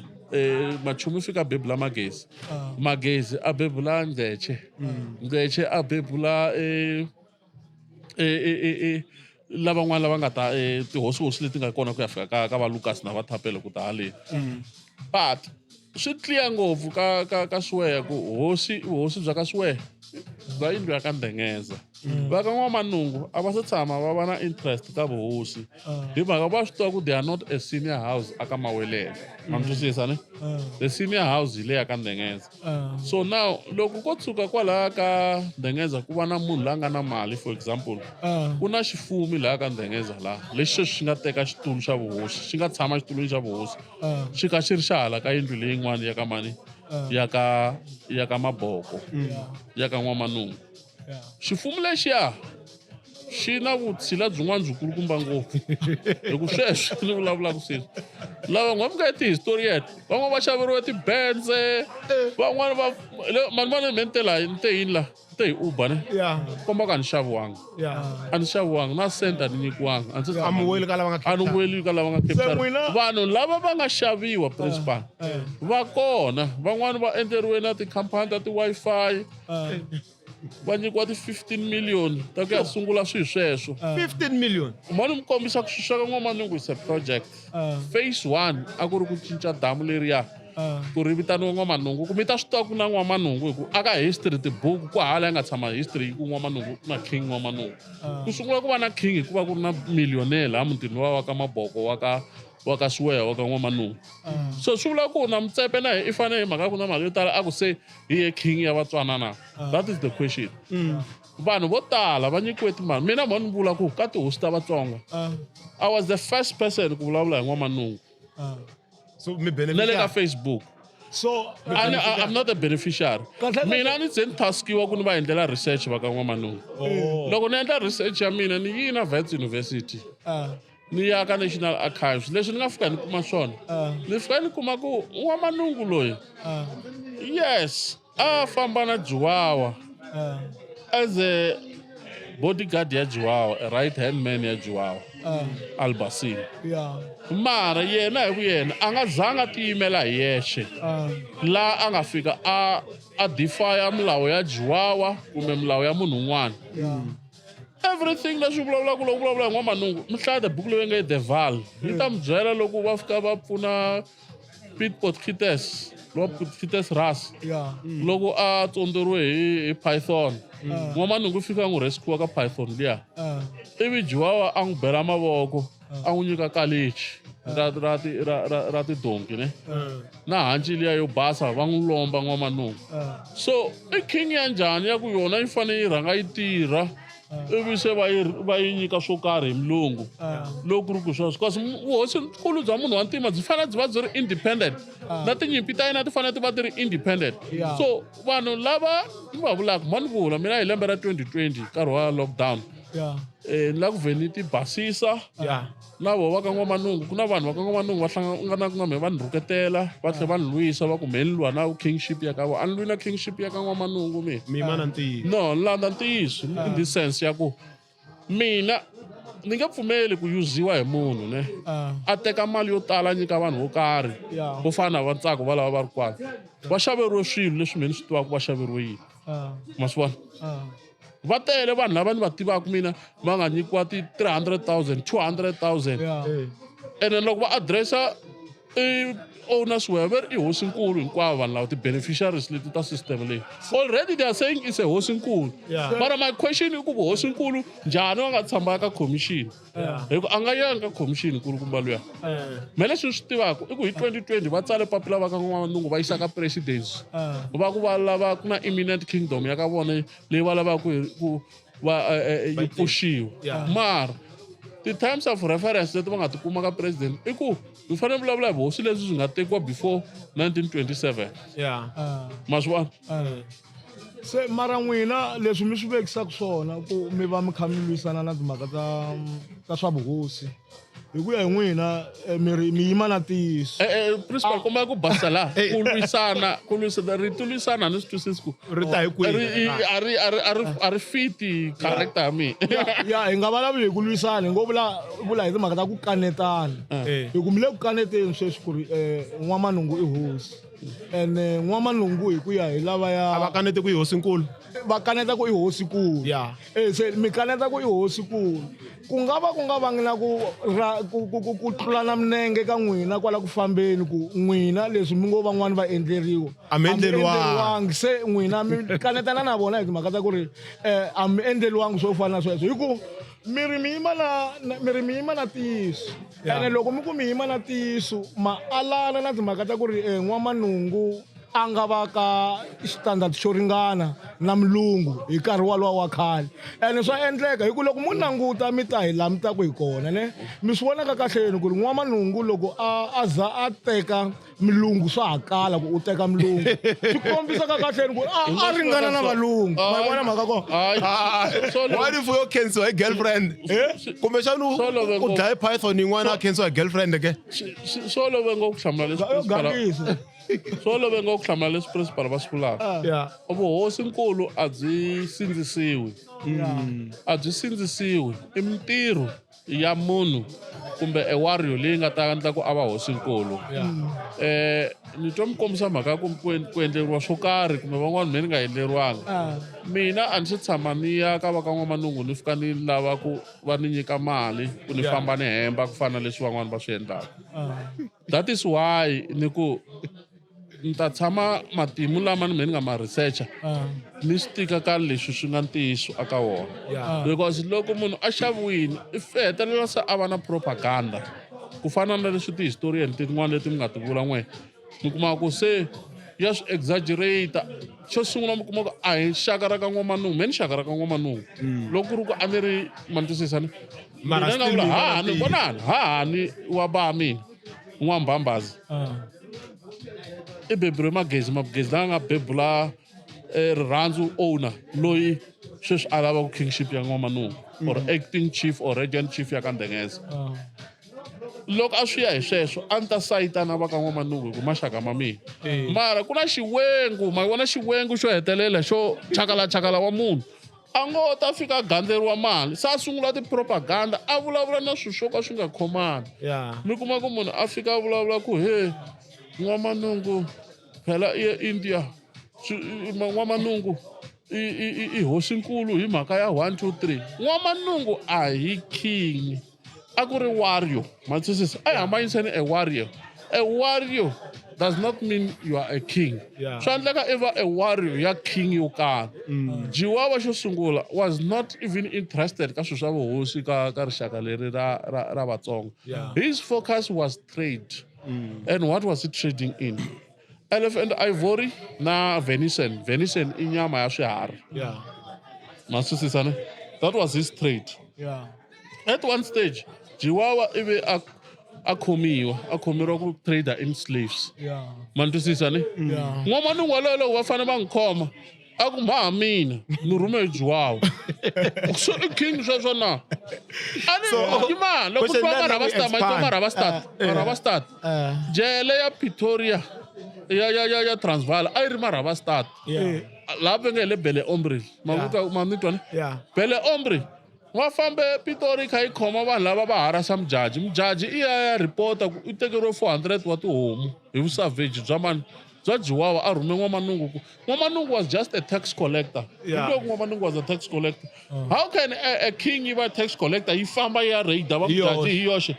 Machumi fika bebula Magezi a bebula Ngece a bebula lavan'wana lava nga ta tihosi leti nga kona ku ya fika ka va Lucas na va Thapelo ku ta haleni but swi clear ngopfu ka Sweya ku hosi bya ka Sweya bya yindlu ya ka Ndengeza va ka N'wamanungu a va se tshama va va na interest ka vuhosi hi mhaka va swi tiva ku they are not a senior house aka Mawelele ma mi twisisa ni the senior house hi le ya ka Ndengeza so now loko ko tshuka kwalaha ka Ndengeza ku va na munhu la nga na mali for example ku na xifumi laha ka Ndengeza laha lexi xi nga teka xitulu xa vuhosi xi nga tshama xitulweni xa vuhosi xi ka xi ri xa hala ka yindlu leyin'wana ya ka mani ya ka Maboko ya ka N'wamanungu xifumu lexiya xi na vutshila byin'wana byi kulukumba ngopfu hi ku sweswo ni vulavulaka sweswi lava n'wana ka ti-historian van'wana va xaveriwa tibenze van'wana mani va ni mentela nte yini la te hi Uber ne
yeah
komba ku a ni xaviwanga
yeah
a ni xaviwanga na sent a ni nyikiwanga
a mi weli ka lava nga
a ni weli ka lava nga capture vanhu lava va nga xaviwa principal va kona van'wani va endleriwe na tikhampani ta ti-Wi-Fi va nyikiwa ti-15 million ta ku ya sungula swilo sweswo
15 million
ma ni mi kombisa ku swilo swa ka N'wamanungu is a project phase 1 a ku ri ku cinca damu leriya ku ri vitaniwa N'wamanungu ku mi ta swi tiva ku na N'wamanungu hi ku aka history tibuku ku hala ya nga tshama history hi ku N'wamanungu na king N'wamanungu ku sungula ku va na king hikuva ku ri na millionaire laha mutini wa ka Maboko wa ka Sweya wa ka N'wamanungu so swi vula ku na mutsepe na i fanele hi mhaka ku na mali yo tala a ku se hi ye king ya Vatswana na that is the question vanhu vo tala va nyikiwe timali mina mo ni vula ku ka tihosi ta Vatsonga I was the first person ku vulavula hi N'wamanungu
so mi
na le ka
beneficiary
Facebook
So
I'm not a beneficiary mina ni ze ni taskiwa ku ni va endlela research va ka N'wamanungu loko ni endla research ya mina ni yi na Wits University ni ya ka National Archives leswi ni nga fika ni kuma swona ni fika ni kuma ku N'wamanungu loyi yes a famba na Juwawa as a bodyguard ya Juwawa a right hand man ya Juwawa Albasini mara yena hi vuyena a nga zanga tiyimela hi yexe la a nga fika a defy milawu ya Juwawa kumbe milawu ya munhu un'wana everything leswi vulavulaka loko vulavula hi N'wamanungu mi hlaya buku leyi nge The Val yi ta mi byela loko va fika va pfuna Piet Potgieter Ras loko a tsonderiwe hi Python N'wamanungu fika a n'wi rescue ka Python liya ivi Juwawa a n'wi bela mavoko a n'wi nyika kalichi ra tidonki ne na hanci liya yo basa va n'wi lomba n'wamanungu so i king ya njhani ya ku yona yi fanele yi rhanga yi tirha ivi se va yi nyika swo karhi hi mulungu loko ku ri ku sweswo because vuhosinkulu bya munhu wa ntima byi fanele byi va byi ri independent na tinyimpi ta yina ti fanele ti va ti ri independent so vanhu lava ni va vulaka ma ni vula mina hi lembe ra 2020 nkarhi wa lockdown ni la ku vheni ti basisa na vo va ka n'wamanungu ku na vanhu va ka n'wamanungu va hlanganaka na me va ni rhuketela va tlhela va ni lwisa va ku me ni lwa na kingship ya ka vo a ni lwi na kingship ya ka n'wamanungu
mima na ntiyiso
no ni landza ntiyiso in the sense ya ku mina ni nge pfumeli ku yuziwa hi munhu ne a teka mali yo tala nyika vanhu vo karhi vo fana na vantsako va lava va ri kwala va xaveriwe swilo leswi me ni swi tivaka va xaveriwe yini ma swi vona va tele vanhu lava ni va tivaka mina va nga nyikiwa ti 300,000 200,000 ene loko va adressa owners whoever i hosinkulu hinkwavo vanhu lava ti-beneficiaries leti ta system leyi already they are saying is a hosinkulu mara my question i ku hosinkulu njhani va nga tshama ka commission hikuva a nga yangi ka commission kulukumba luya me leswi ni swi tivaka i ku hi 2020 va tsale papila va ka n'wanungu va yisa ka presidency va ku va lava ku na imminent kingdom ya ka vona leyi va lavaka ku va yi pushiwa mara ti-times of reference leti va nga ti kuma ka president i ku hi fanele vulavula hi vuhosi leswi swi nga tekiwa before 1927 ma swi vona
se mara n'wina leswi mi swi vekisaka swona ku mi va mi kha mi lwisana na timhaka ta swa vuhosi hi ku ya hi n'wina mi yima na ntiyiso
principal kuma ku basa laha ku lwisana rito lwisana ni swi twisisi ku
ri ta hi kwihi
a ri fiti character ya mina
ya hi nga vulavuli hi ku lwisana hi ngo vula hi timhaka ta ku kanetana hi ku mi le ku kaneteni sweswi ku ri n'wamanungu i hosi ene n'wamanungu hi ku ya hi lavaya
va kanete ku i hosinkulu
va kaneta ku i hosikulu se mi kaneta ku i hosikulu ku nga vangina ku tlulana minenge ka n'wina kwala ku fambeni ku n'wina leswi mi ngo van'wani va endleriwa
a mi endleriwangi
se n'wina mi kanetana na vona hi timhaka ta ku ri a mi endleriwangi swo fana na sweswo hi ku miri mi yima na ntiyiso ene loko mi ku mi yima na ntiyiso ma alana na timhaka ta ku ri n'wamanungu a nga va ka xitandati xo ringana na mulungu hi nkarhi walowa wa khale ene swa endleka hi ku loko mu languta mi ta hi laha mi ta ku hi kona ne mi swi vonaka kahleni ku ri n'wamanungu loko a za a teka milungu swa ha kala ku u teka milungu swi kombisaka kahleni ku a ringana na valungu ma vona mhaka kona
why if yo cancel hi girlfriend kumbexani u dlaye python yin'wana a cancel hi girlfriend ke
swo love ngo ku hlamula leswi swo love ngo ku hlamula leswi principal va swi vulaka vuhosinkulu a byi sindzisiwi i mintirho ya munhu kumbe e warrior leyi nga ta endla ku a va hosinkulu ni twa mi kombisa mhaka ku endleriwa swo karhi kumbe van'wana me ni nga endleriwanga mina a ni se tshama ni ya ka va ka n'wamanungu ni fika ni lava ku va ni nyika mali ku ni famba ni hemba ku fana leswi van'wana va swi endlaka that is why ni ku ni ta tshama matimu lama ni me ni nga ma researcha ni swi tika ka leswi swi nga ntiyiso aka wona because loko munhu a xaviwini i hetelela se a va na propaganda ku fana na leswi ti-historian tin'wana leti mi nga ti vula n'we mi kuma ku se ya swi exaggerata xo sungula mi kuma ku a hi xaka ra ka n'wamanungu me ni xaka ra ka n'wamanungu loko ku ri ku a ni ri manitwisisani mina ni nga vula hahani vonani hahani wa ba mina n'wambhambazi i beburiwe magezi lawa nga bebula rirhandzu owner loyi sweswi a lavaka kingship ya n'wamanungu or acting chief or regent chief ya ka ndengeza loko a swi ya hi sweswo a ni ta sayita na va ka n'wamanungu hi ku maxaka ma mina mara ku na xiwengu ma vona xiwengu xo hetelela xo chakala wa munhu a ngo ta fika a gandzeriwa mali se a sungula tipropaganda a vulavula na swilo swo ka swi nga khomani mi kuma ku munhu a fika a vulavula ku n'wamanungu phela i India n'wamanungu i hosinkulu hi mhaka ya 1 2 3 n'wamanungu a hi king a ku ri warrior matwisisa a hi hambanyiseni a warrior does not mean you are a king.
Yeah.
Swa endleka i va a warrior ya king yo karhi. Jiwawa xo sungula was not even interested ka swilo swa vuhosi ka rixaka leri ra Vatsonga.
Yeah.
His focus was trade. And what was he trading in? Elephant ivory na venison. Venison i nyama ya swiharhi.
Yeah.
Masisisane. That was his trade.
Yeah.
At one stage, Jiwawa ibe a khomiwa ku trader in slaves.
Yeah.
Mantusisane.
Yeah.
N'wamani walolo wa fana va nkhoma. A ku ma mina ni rhume Jiwawa. So i king sweswo na. Ani imali loko
question
twa
let me expand.
Maravastad. Jele ya Pretoria ya Transvaal a yi ri Maravastad.
Yeah.
Laha va nge le Belle Ombre. Manitwa ne?
Yeah.
Belle Ombre. Va fambe Pitori kha yi khoma vanhu lava va harasa mujaji i ya reporta ku u tekeriwe 400 wa tihomu hi vusavage bya mani bya Jiwawa a rhume N'wamanungu was just a tax collector.
Yeah.
N'wamanungu was a tax collector. How can a king yiva tax collector yi famba ya raider va mujaji hi yoxe?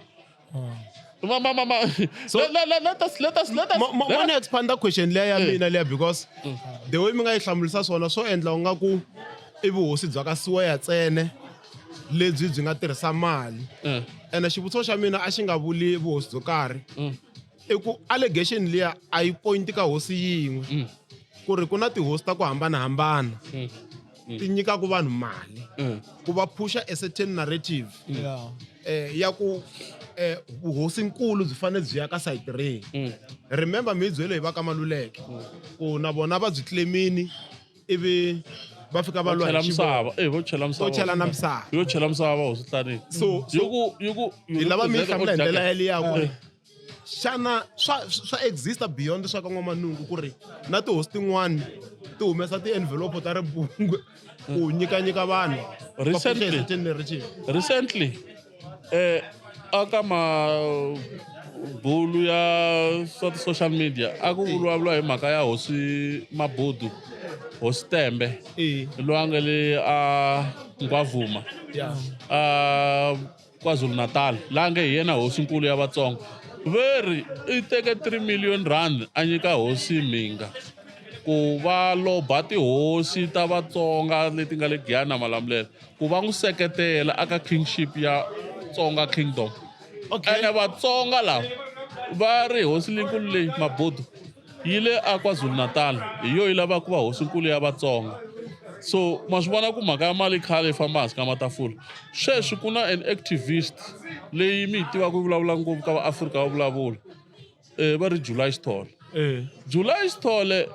So let us
Mani expand that question leya ya mina leya because the way mi nga yi hlamurisa swona swo endla nga ku i vuhosi bya ka Siweya ntsena lebyi byi nga tirhisa mali. Ene xivutiso xa mina a xi nga vuli vuhosi byo karhi. I ku allegation liya a yi point ka hosi yin'we. Ku ri ku na tihosi ta ku hambanahambana. Ti nyikaku vanhu mali. Ku va pusha a certain narrative. Ya ku vuhosi nkulu byi fanele byi ya ka side ring. Remember mi byele hi va ka Maluleke ku na vona va byi claimini ivi va fika va lwa hi
misava vo chela misava
vo chela na misava
yo chela misava va hosi tlani
so hi lava mi hlamula hi ndlela yaliya ku ri xana swa exista beyond swa ka N'wamanungu ku ri na tihosi tin'wani ti humesa ti-envelope ta ribungwe ku nyikanyika vanhu
recently aka mabulu ya social media a ku vulavuriwa hi mhaka ya hosi Mabudu hosi Tembe loyi a nga le a Ngwavuma KwaZulu Natal laha nge hi yena hosi nkulu ya Vatsonga veri i teke 3 million rand a nyika hosi Minga ku va loba tihosi ta Vatsonga leti nga le Giyani na Malamulele ku va n'wi seketela aka kingship ya Tsonga Kingdom. Ene Vatsonga lava va ri hosi lenkulu leyi Mabudu yi le a KwaZulu Natal hi yo yi lava ku va hosi nkulu ya Vatsonga. So ma swi vona ku mhaka ya mali khale yi famba hansi ka matafula. Sweswi ku na an activist leyi mi yi tivaka yi vulavula ngopfu ka vaAfrika va vulavula va ri July Stole. July Stole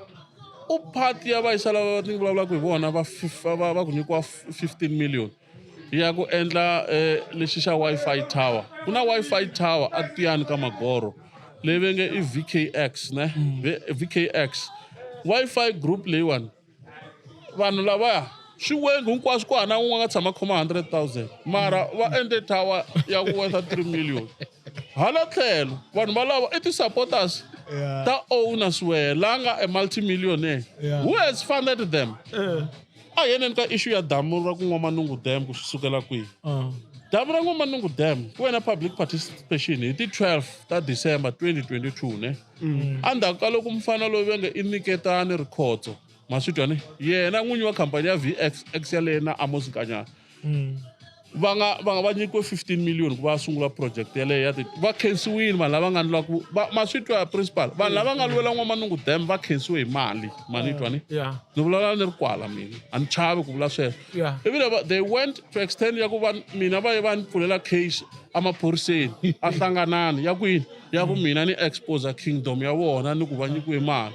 u phati ya vayisa lava ni vulavulaka hi vona va ku nyikiwa 15 million ya ku endla lexi xa Wi-Fi tower. Ku na Wi-Fi tower a Tiyani ka Magoro leyi ve nge i VKX ne VKX Wi-Fi group leyiwani vanhu lavaya swiwengu hinkwaswo ku hana un'we nga tshama khoma 100,000 mara va endle tower ya ku worth 3 million. Hala tlhelo vanhu valava i ti-supporters ta owners where langa a multi-millionaire who has funded them. A yeneni ka issue ya damu ra ku N'wamanungu Dam ku sukela kwihi. Damu ra N'wamanungu Dam ku ve na public participation hi ti 12 ta December 2022 ne. Endzhaku ka loko mufana loyi ve nge i Niketani Rikhotso ma swi twa ne yena n'winyi wa khampani ya VX ya leyi na Amos Nkanyana va nyikiwe 15 million ku va sungula project yaleyo ya va khensiwile vanhu lava nga lwa ku ma swi twa principal vanhu lava nga lwela N'wamanungu Dam va khensiwe hi mali mani twa ni ni vulavula ni ri kwala mina a ni chavi ku vula sweswo ivi they went to extend ya ku mina va ni pfulela case emaphoriseni a hlanganani ya kwini ya ku mina ni exposer kingdom ya vona ni ku va nyikiwe mali.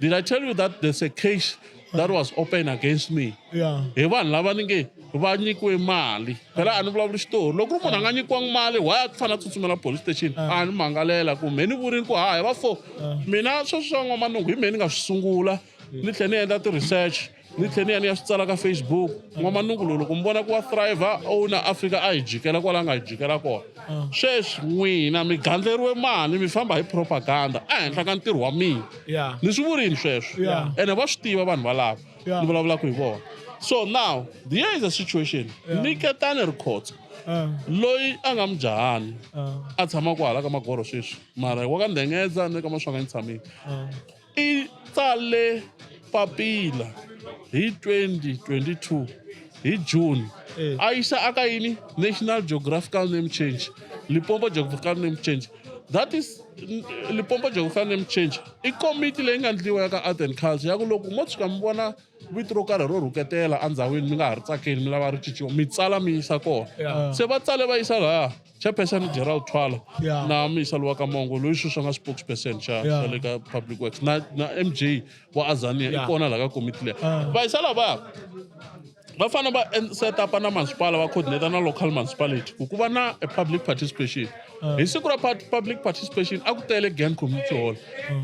Did I tell you that there's a case that was open against me? Hi vanhu lava ni nge va nyikiwe mali phela a ni vulavuli xitori loko munhu a nga nyikiwangi mali why a fanele a tsutsumela police station a ni mangalela ku me ni vurini ku hayi va fo mina sweswo swa N'wamanungu hi me ni nga swi sungula ni tlhela ni endla ti-research ni tlhela ni ya ni ya swi tsala ka Facebook. N'wamanungu lowu loko mi vona ku wa thrive owner Africa a hi jikela kwala nga hi jikela kona sweswi n'wina mi gandleriwe mali mi famba hi propaganda ehenhla ka ntirho wa mina ni swi vurini sweswo ene va swi tiva vanhu valava ni vulavulaka hi vona. So now here is the situation. Niketani Rikhotso loyi a nga mujahani a tshama kwala ka Magoro sweswi mara wa ka Ndengeza ni ka Maswanga ni tshamile i tsale papila hi 2022 hi June a yisa aka yini National Geographical Name Change Limpopo Geographical Name Change that is Limpopo Geographical Name Change i committee leyi nga endliwa ya ka Art and Culture ya ku loko mo tshuka mi vona vito ro karhi ro rhuketela andzhawini mi nga ha ri tsakeli mi lava ri cinciwa mi tsala mi yisa kona se va tsale va yisa laha chairperson Gerald Twala na misa luwa ka Mongo loyi sweswi nga spokesperson xa le ka Public Works na MJ wa Azania i kona laha ka committee leyi va yisa lava va fana va set up na masipala va coordinate na local municipality ku va na a public participation hi siku ra public participation a ku tele Gang Community Hall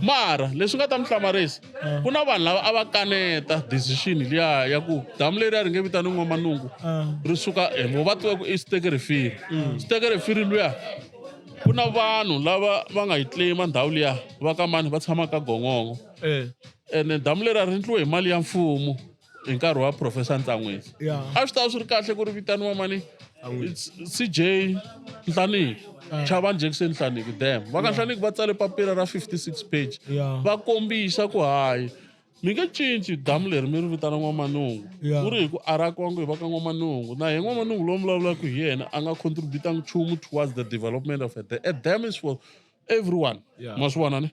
mara leswi nga ta mi hlamarisa ku na vanhu lava a va kaneta decision liya ya ku damu leri ri nge vitani N'wamanungu ri suka va tiwa ku i Stekerefiri luya ku na vanhu lava va nga yi claima ndhawu liya va ka mani va tshama ka Gongongo ene damu leri ri endliwe hi mali ya mfumo hi nkarhi wa Professor Ntsanwisi a swi ta swi ri kahle ku ri vitaniwa mani CJ Nhlaniki Chavan Jackson Nhlaniki dam va ka Nhlaniki va tsale papila ra 56 page va kombisa ku hayi mi nge cinci damu leri mi ri vitana N'wamanungu ku ri hi ku arakiwangu hi va ka N'wamanungu na hi N'wamanungu lowu mi vulavulaka hi yena a nga contributanga nchumu towards the development of a dam is for everyone ma swi vona ne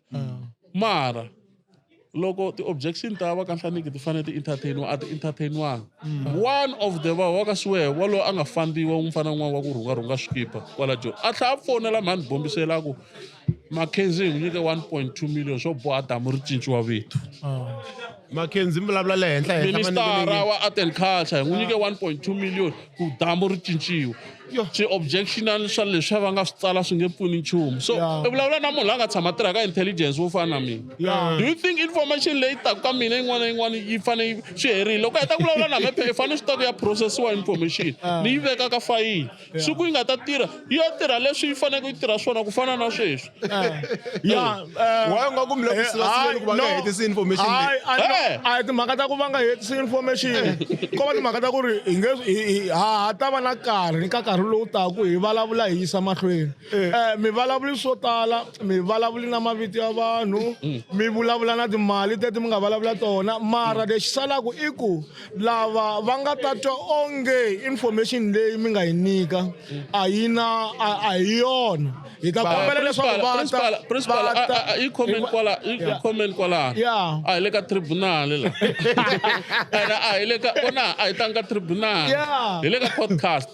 mara loko ti-objection ta va ka Nhlaniki ti fanele ti-entertainiwa a ti-entertainiwanga one of the va ka Swear walowo a nga fandiwa mufana n'wana wa ku rhungarhunga swikipa kwala Joni a tlhela a fonela mhani bombisela ku Mackenzie n'wi nyike 1.2 million swo boha damu ri cinciwa vito
Mackenzie mi vulavula le henhla
ministara wa Art and Culture hi n'wi nyike 1.2 million ku damu ri cinciwa ti-objection swa leswi va nga swi tsala swi nge pfuni nchumu so i vulavula na munhu la nga tshama tirha ka intelligence wo fana na mina do you think information leyi taku ka mina yin'wana na yin'wana yi fanele swi herile loko hi ta vulavula na mepe i fanele swi ta ku ya processiwa information ni yi veka ka fayili siku yi nga ta tirha yi ya tirha leswi yi faneleke yi tirha swona ku fana na sweswi
wa nga ku mi le ku silasile ku va nga hetisi information
a timhaka ta ku va nga hetisi information ko va timhaka ta ku ri hi nge ha ta va na nkarhi ka nkarhi lowu taku hi vulavula hi yisa mahlweni mi vulavuli swo tala mi vulavuli na mavito ya vanhu mi vulavula na timali teti mi nga vulavula tona mara lexi salaku i ku lava va nga ta twa onge information leyi mi nga yi nyika a hi yona hi ta kombela leswaku
principal i comment kwala a hi le ka tribunal la a hi le ka kona a hi tanga tribunal hi le ka podcast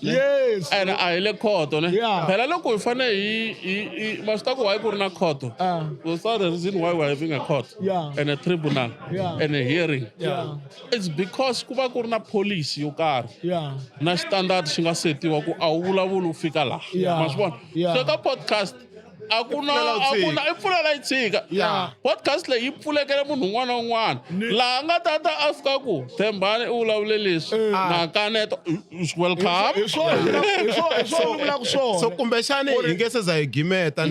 ene a hi le court ne phela loko hi fane hi masitako why ku ri na court was that the reason why we're having a court and a tribunal and a hearing it's because ku va ku ri na policy yo karhi na standard xi nga setiwa ku a wu vulavuli u fika laha ma swi vona so ka podcast a ku na i pfulela yi tshika podcast leyi yi pfulekele munhu un'wana na un'wana laha nga ta ta a fika ku Thembani u vulavule leswi na Kaneto welcome
so kumbexani hi nge se za hi gimeta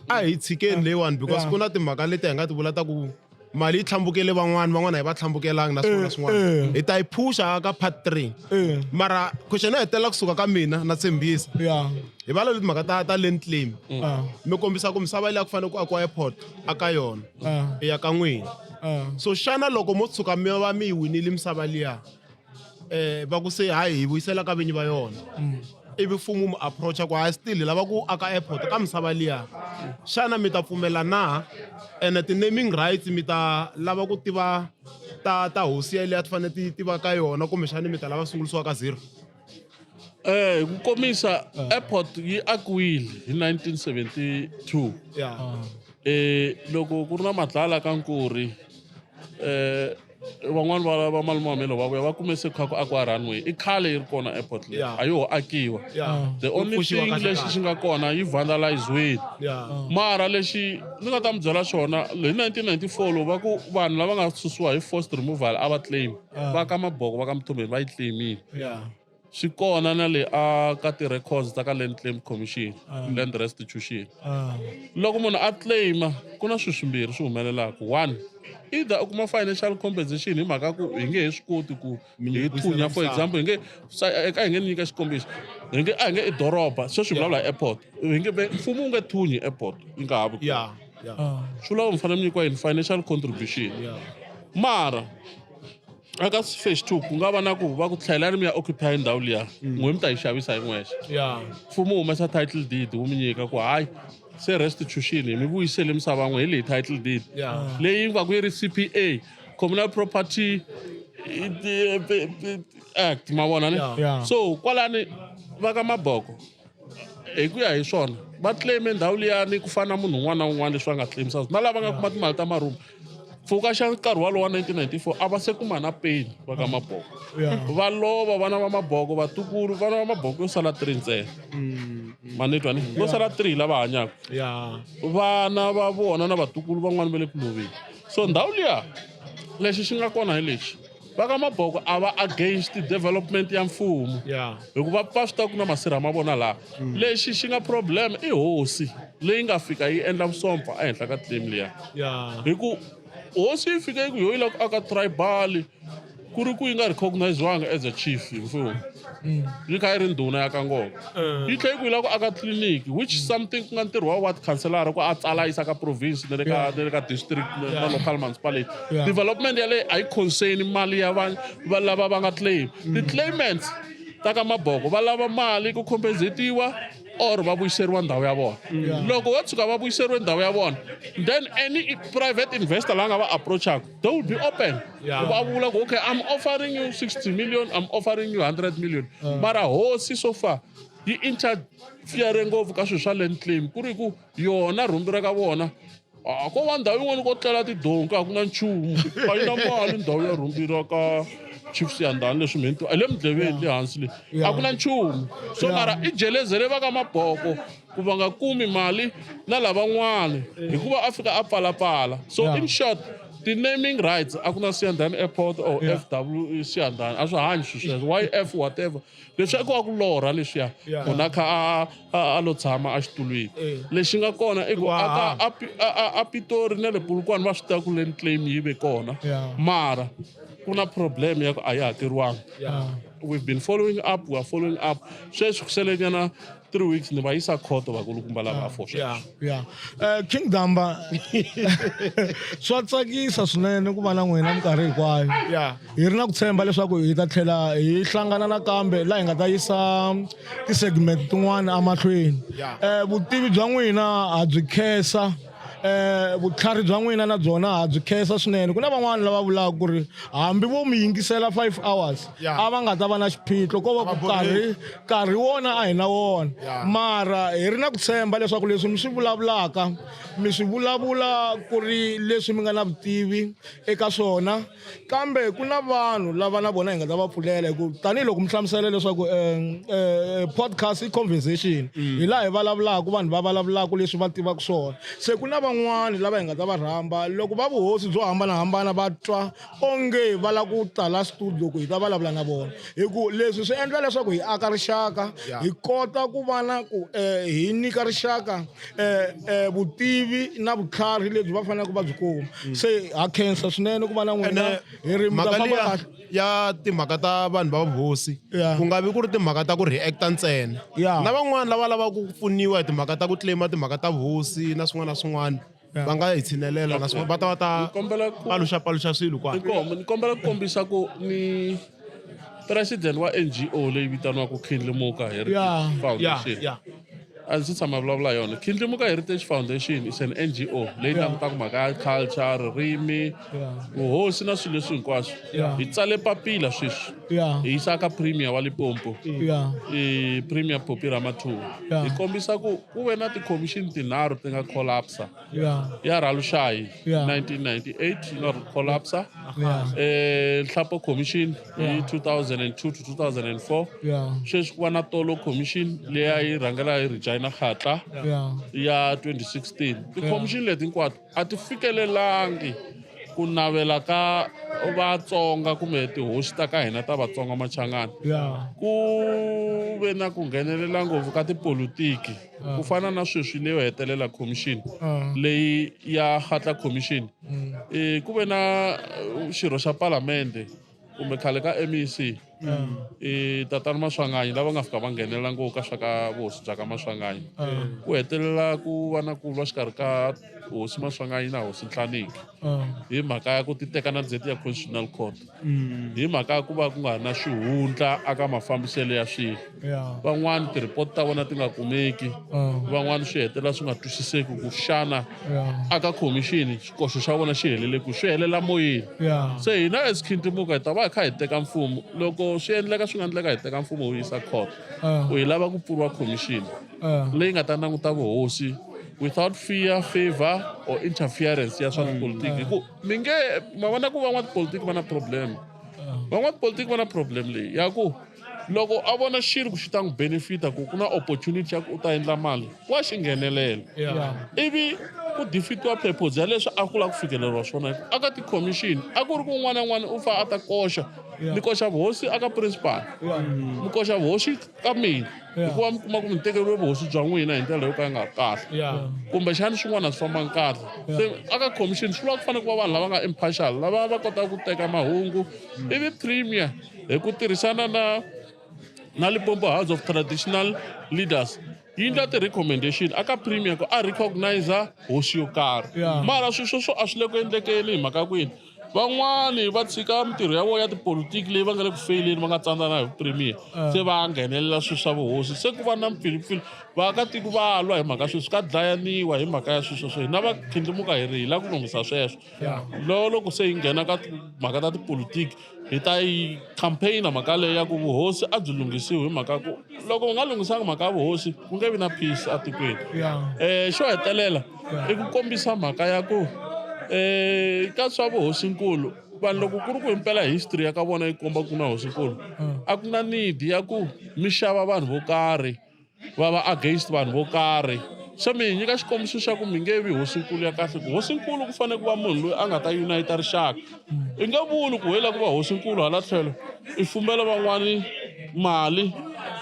a hi tshikeni leyiwani because ku na timhaka leti hi nga ti vula ta ku mali yi tlhambukele van'wana hi va tlhambukelanga na swin'wana swin'wana hi ta yi phusha ka part 3 mara question yi hetelela kusuka ka mina na Tshembisa hi va leti timhaka ta land claim mi kombisa ku misava leyi a ku fanele ku akiwa airport aka yona i ya ka n'wina so xana loko mo tshuka mi va mi yi winile misava liya va ku se hayi hi vuyisela ka vinyi va yona ivi mfumo mu approacha ku hayi still lava ku aka airport ka misava liya xana mi ta pfumela na ene ti-naming rights mi ta lava ku tiva ta hosi yaleyo ti fanele ti tiva ka yona kumbexani mi ta lava sungulisiwa ka zero
ku komisa airport yi akiwile hi 1972 loko ku ri na madlala ka Nkurhi van'wana va Malomamelo va vuya va kume se kha ku akiwa runway i khale yi ri kona airport leyi a yo akiwa the only thing lexi xi nga kona yi vandaliziwile mara lexi ndzi nga ta mi byela xona hi 1994 lo va ku vanhu lava nga susiwa hi forced removal a va claim va ka Maboko va ka Mtombeni va yi claimile swi kona na le a ka ti-records ta ka Land Claim Commission, Land Restitution. Loko munhu a claima ku na swilo swimbirhi swi humelelaka. One, either u kuma financial compensation hi mhaka ku hi nge he swi koti ku hi thunya, for example, hi nge nyika xikombiso, hi nge i doroba sweswi hi vulavula hi airport, mfumo wu nge thunyi airport yi nga ha vi swi lava mi fanele mi nyikiwa yini financial contribution. Mara aka phase 2 ku nga va na ku va ku tlhelani mi ya occupy ndhawu liya n'we mi ta yi xavisa hi n'wexe. Mfumo wu humesa title deed wu mi nyika ku hayi se restitution mi vuyisele misava n'we hi leyi title deed leyi va ku yi ri CPA, Communal Property Act, ma vona ne. So kwalani va ka Maboko hi ku ya hi swona va claim ndhawu liyani ku fana na munhu un'wana na un'wana leswi va nga claimisa na lava nga kuma timali ta marhumbu. Pfuka xa nkarhi walowo wa 1994 a va se kuma na peni va ka Maboko, va lova vana va Maboko, vatukulu vana va Maboko yo sala 3 ntsena, manitwani yo sala 3 lava hanyaka, vana va vona na vatukulu van'wana va le ku loveni. So ndhawu liya lexi xi nga kona hi lexi va ka Maboko a va against development ya mfumo hikuva va swi tiva ku na masirha ma vona laha. Lexi xi nga problem i hosi leyi nga fika yi endla vusopfa ehenhla ka claim liya, hi ku hosi yi fika yi ku yo yi lava ku aka tribal ku ri ku yi nga recognize-wanga as a chief hi mfumo, yi kha yi ri ndhuna ya ka Ngoma, yi tlhela yi ku yi lava ku aka tliliniki which something ku nga ntirho wa ward councilor ku a tsala yisa ka province na le ka district na local municipality. Development yaleyo a yi concern mali ya lava va nga claim. Ti-claimants ta ka Maboko va lava mali ku compensatiwa or va vuyiseriwa ndhawu ya vona. Loko va tshuka va vuyiseriwe ndhawu ya vona, then any private investor la nga va approachaka, they will be open. Va vula ku okay, I'm offering you 60 million, I'm offering you 100 million. Mara hosi so far yi interfere ngopfu ka swilo swa land claim ku ri ku yona rhumbi ra ka vona ko va ndhawu yin'wana ko tlela tidonka ku na nchumu, a yi na mali ndhawu ya rhumbi ra ka Chief Siyandhani leswi mi le mudleveni le hansi le a ku na nchumu. So mara i jelezele va ka Maboko ku va nga kumi mali na lavan'wana hikuva a fika a pfalapfala. So in short, the naming rights a ku na Siyandhani Airport or FW Siyandhani a swi hanyi sweswo, YF whatever leswi ku va ku lorha leswiya munhu a kha a lo tshama a xitulwini. Lexi nga kona i ku a Pitori na le Polokwane va swi tiva ku land claim yi ve kona, mara ku na problem ya ku a yi hakeriwanga. We've been following up, we are following up. Sweswi ku selenyana 3 weeks ni va yisa court vakulukumba lava a foxa.
King Damba swa tsakisa swinene ku va na n'wina minkarhi hinkwayo. Hi ri na ku tshemba leswaku hi ta tlhela hi hlangana nakambe laha hi nga ta yisa ti-segment tin'wana emahlweni. Vutivi bya n'wina ha byi khensa, vutlhari bya n'wina na byona ha byi khensa swinene. Ku na van'wana lava vulaka ku ri hambi vo mi yingisela 5 hours a va nga ta va na xiphiqo ko va ku karhi wona a hi na wona, mara hi ri na ku tshemba leswaku leswi mi swi vulavulaka mi swi vulavula ku ri leswi mi nga na vutivi eka swona, kambe ku na vanhu lava na vona hi nga ta va pfulela hi ku tanihiloko mi hlamusela leswaku podcast i conversation hi laha hi vulavulaka vanhu va vulavulaka leswi va tivaka swona. Se ku na van'wani lava hi nga ta va rhamba loko va vuhosi byo hambanahambana va twa onge va lava ku tala studio ku hi ta vulavula na vona, hi ku leswi swi endla leswaku hi aka rixaka, hi kota ku va na ku hi nyika rixaka vutivi na vutlhari lebyi va faneleke va byi kuma. Se ha khensa swinene ku va na n'wina hi ri
ya timhaka ta vanhu va vuhosi ku nga vi ku ri timhaka ta ku reacta ntsena, na van'wana lava lavaka ku pfuniwa hi timhaka ta ku claima timhaka ta vuhosi na swin'wana na swin'wana va nga hi tshinelela na swin'wana va ta va ta paluxa swilo
ni kombela ku kombisa ku ni president wa NGO leyi vitaniwaka Kindlemuka Heritage Foundation. A ndzi tshama vulavula yona. Kindlemuka Heritage Foundation is an NGO leyi langutaka mhaka ya culture, ririmi, vuhosi na swilo leswi hinkwaswo. Hi tsale papila sweswi hi yisa ka premier wa Limpopo, premier Popi Ramathuba, hi kombisa ku ve na ti-commission tinharhu ti nga collapsa. Ya Ralushayi 1998 yi nga collapsa, Hlapo Commission hi 2002 to 2004, sweswi ku va na Tolo Commission leyi yi rhangela hi Regina Khatla ya 2016. Ti-commission leti hinkwato a ti fikelelangi ku navela ka Vatsonga kumbe tihosi ta ka hina ta Vatsonga Machangani ku ve na ku nghenelela ngopfu ka tipolitiki ku fana na sweswi leyo hetelela commission leyi ya hatla commission ku ve na xirho xa palamende kumbe khale ka MEC tatana Maswanganyi lava nga fika va nghenelela ngopfu ka swa ka vuhosi bya ka Maswanganyi ku hetelela ku va na ku lwa xikarhi ka hosi Maswanganyi na hosi Nhlaniki hi mhaka ya ku ti teka na ndzeti ya Constitutional Court hi mhaka ya ku va ku nga na swihundla aka mafambiselo ya swilo van'wani tiripoti ta vona ti nga kumeki van'wani swi hetelela swi nga twisiseki ku xana aka commission xikoxo xa vona xi helele ku swi helela moyeni se hina as Khintumuka hi ta va hi kha hi teka mfumo loko swi endleka swi nga endleka hi teka mfumo wu yisa court ku hi lava ku pfuriwa commission leyi nga ta languta vuhosi without fear, favor or interference ya swa tipolitiki ku mi nge ma vona ku van'watipolitiki va na problem van'watipolitiki va na problem leyi ya ku loko a vona xilo ku xi ta n'wi benefita ku na opportunity ya ku u ta endla mali wa xi nghenelela ivi ku defeatiwa purpose ya leswi a ku lava ku fikeleriwa swona aka ti-commission a ku ri ku un'wana na un'wana u fa a ta koxa ni koxa vuhosi aka principal mi koxa vuhosi ka mina hikuva mi kuma ku mi tekeriwe vuhosi bya n'wina hi ndlela yo ka yi nga ri kahle kumbe xani swin'wana swi fambanga kahle se aka commission swi vula ku fanele ku va vanhu lava nga impartial lava va kotaka ku teka mahungu ivi premier hi ku tirhisana na Limpopo House of Traditional Leaders yi endla ti-recommendation aka premier ku a recognize hosi yo karhi mara swilo swo a swi le ku endlekeni hi mhaka kwini van'wani va tshika mitirho ya vona ya tipolitiki leyi va nga le ku feyileni va nga tsandzana hi premier se va nghenelela swilo swa vuhosi se ku va na mpfilimpfili vaakatiko va lwa hi mhaka swilo swi ka dlayaniwa hi mhaka ya swilo sweswo hina va Khintumuka hi ri hi lava ku lunghisa sweswo loko se hi nghena ka mhaka ta tipolitiki hi ta yi campaign mhaka leyi ya ku vuhosi a byi lunghisiwi hi mhaka ku loko u nga lunghisanga mhaka ya vuhosi ku nge vi na peace atikweni xo hetelela i ku kombisa mhaka ya ku ka swa vuhosinkulu vanhu loko ku ri ku impela history ya ka vona yi komba ku na hosinkulu a ku na need ya ku mi xava vanhu vo karhi va va against vanhu vo karhi se mi hi nyika xikombiso xa ku mi nge vi hosinkulu ya kahle ku hosinkulu ku fanele ku va munhu loyi a nga ta unita rixaka i nga vuli ku hela ku va hosinkulu hala tlhelo i fumela van'wani mali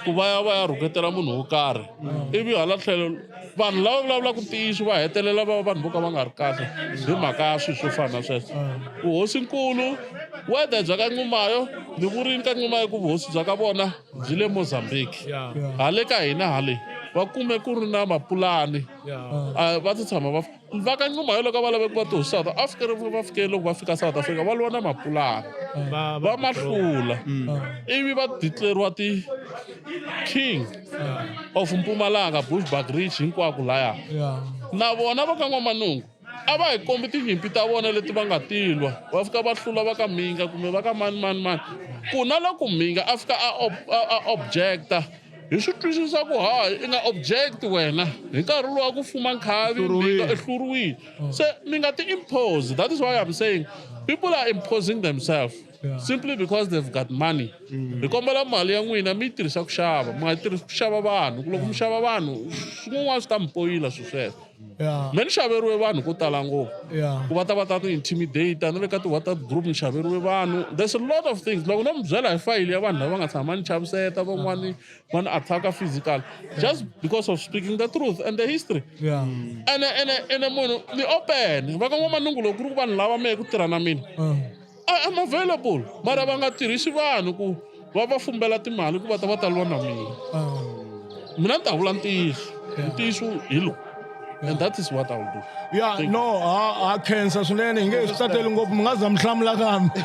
ku va ya rhuketela munhu wo karhi ivi hala tlhelo vanhu lava vulavulaka ntiyiso va hetelela va vanhu vo ka va nga ri kahle hi mhaka ya swilo swo fana na sweswo vuhosinkulu weda bya ka Ncumayo ni vurini ka Ncumayo ku vuhosi bya ka vona byi le Mozambique hale ka hina hale va kume ku ri na mapulani va ti tshama va ka Ncumayo loko va lave ku va tihosi South Africa va fikele loko va fika South Africa va lwa na mapulani va mahlula ivi va declariwa ti-king of Mpumalanga Bushbuckridge hinkwako laya na vona va ka N'wamanungu a va hi kombi tinyimpi ta vona leti va nga tilwa va fika va hlula va ka Mhinga kumbe va ka mani ku na loko Mhinga a fika a objecta hi swi twisisa ku i nga object wena hi nkarhi lowa ku fuma nkhavi Mhinga i hluriwile se mi nga ti-impose. That is why I'm saying people are imposing themselves simply because they've got money hi kombela mali ya n'wina mi yi tirhisa ku xava mi nga yi tirhisi ku xava vanhu loko mi xava vanhu swin'wana swi ta mi poyila swilo sweswo me ni xaveriwe vanhu ko tala ngopfu ku va ta ti-intimidate na le ka ti-WhatsApp group ni xaveriwe vanhu there's a lot of things loko no mi byela hi fayili ya vanhu lava nga tshama ni chaviseta van'wani va ni attack physical just because of speaking the truth and the history ene munhu ni open va ka N'wamanungu loko ku ri ku vanhu lava mehe ku tirha na mina I'm available mara va nga tirhisi vanhu ku va fumbela timali ku va ta lwa na mina ni ta vula ntiyiso hi lo and that is what I will do.
No cancer swinene hi nge swi tsakeli ngopfu mi nga za mi hlamula kambe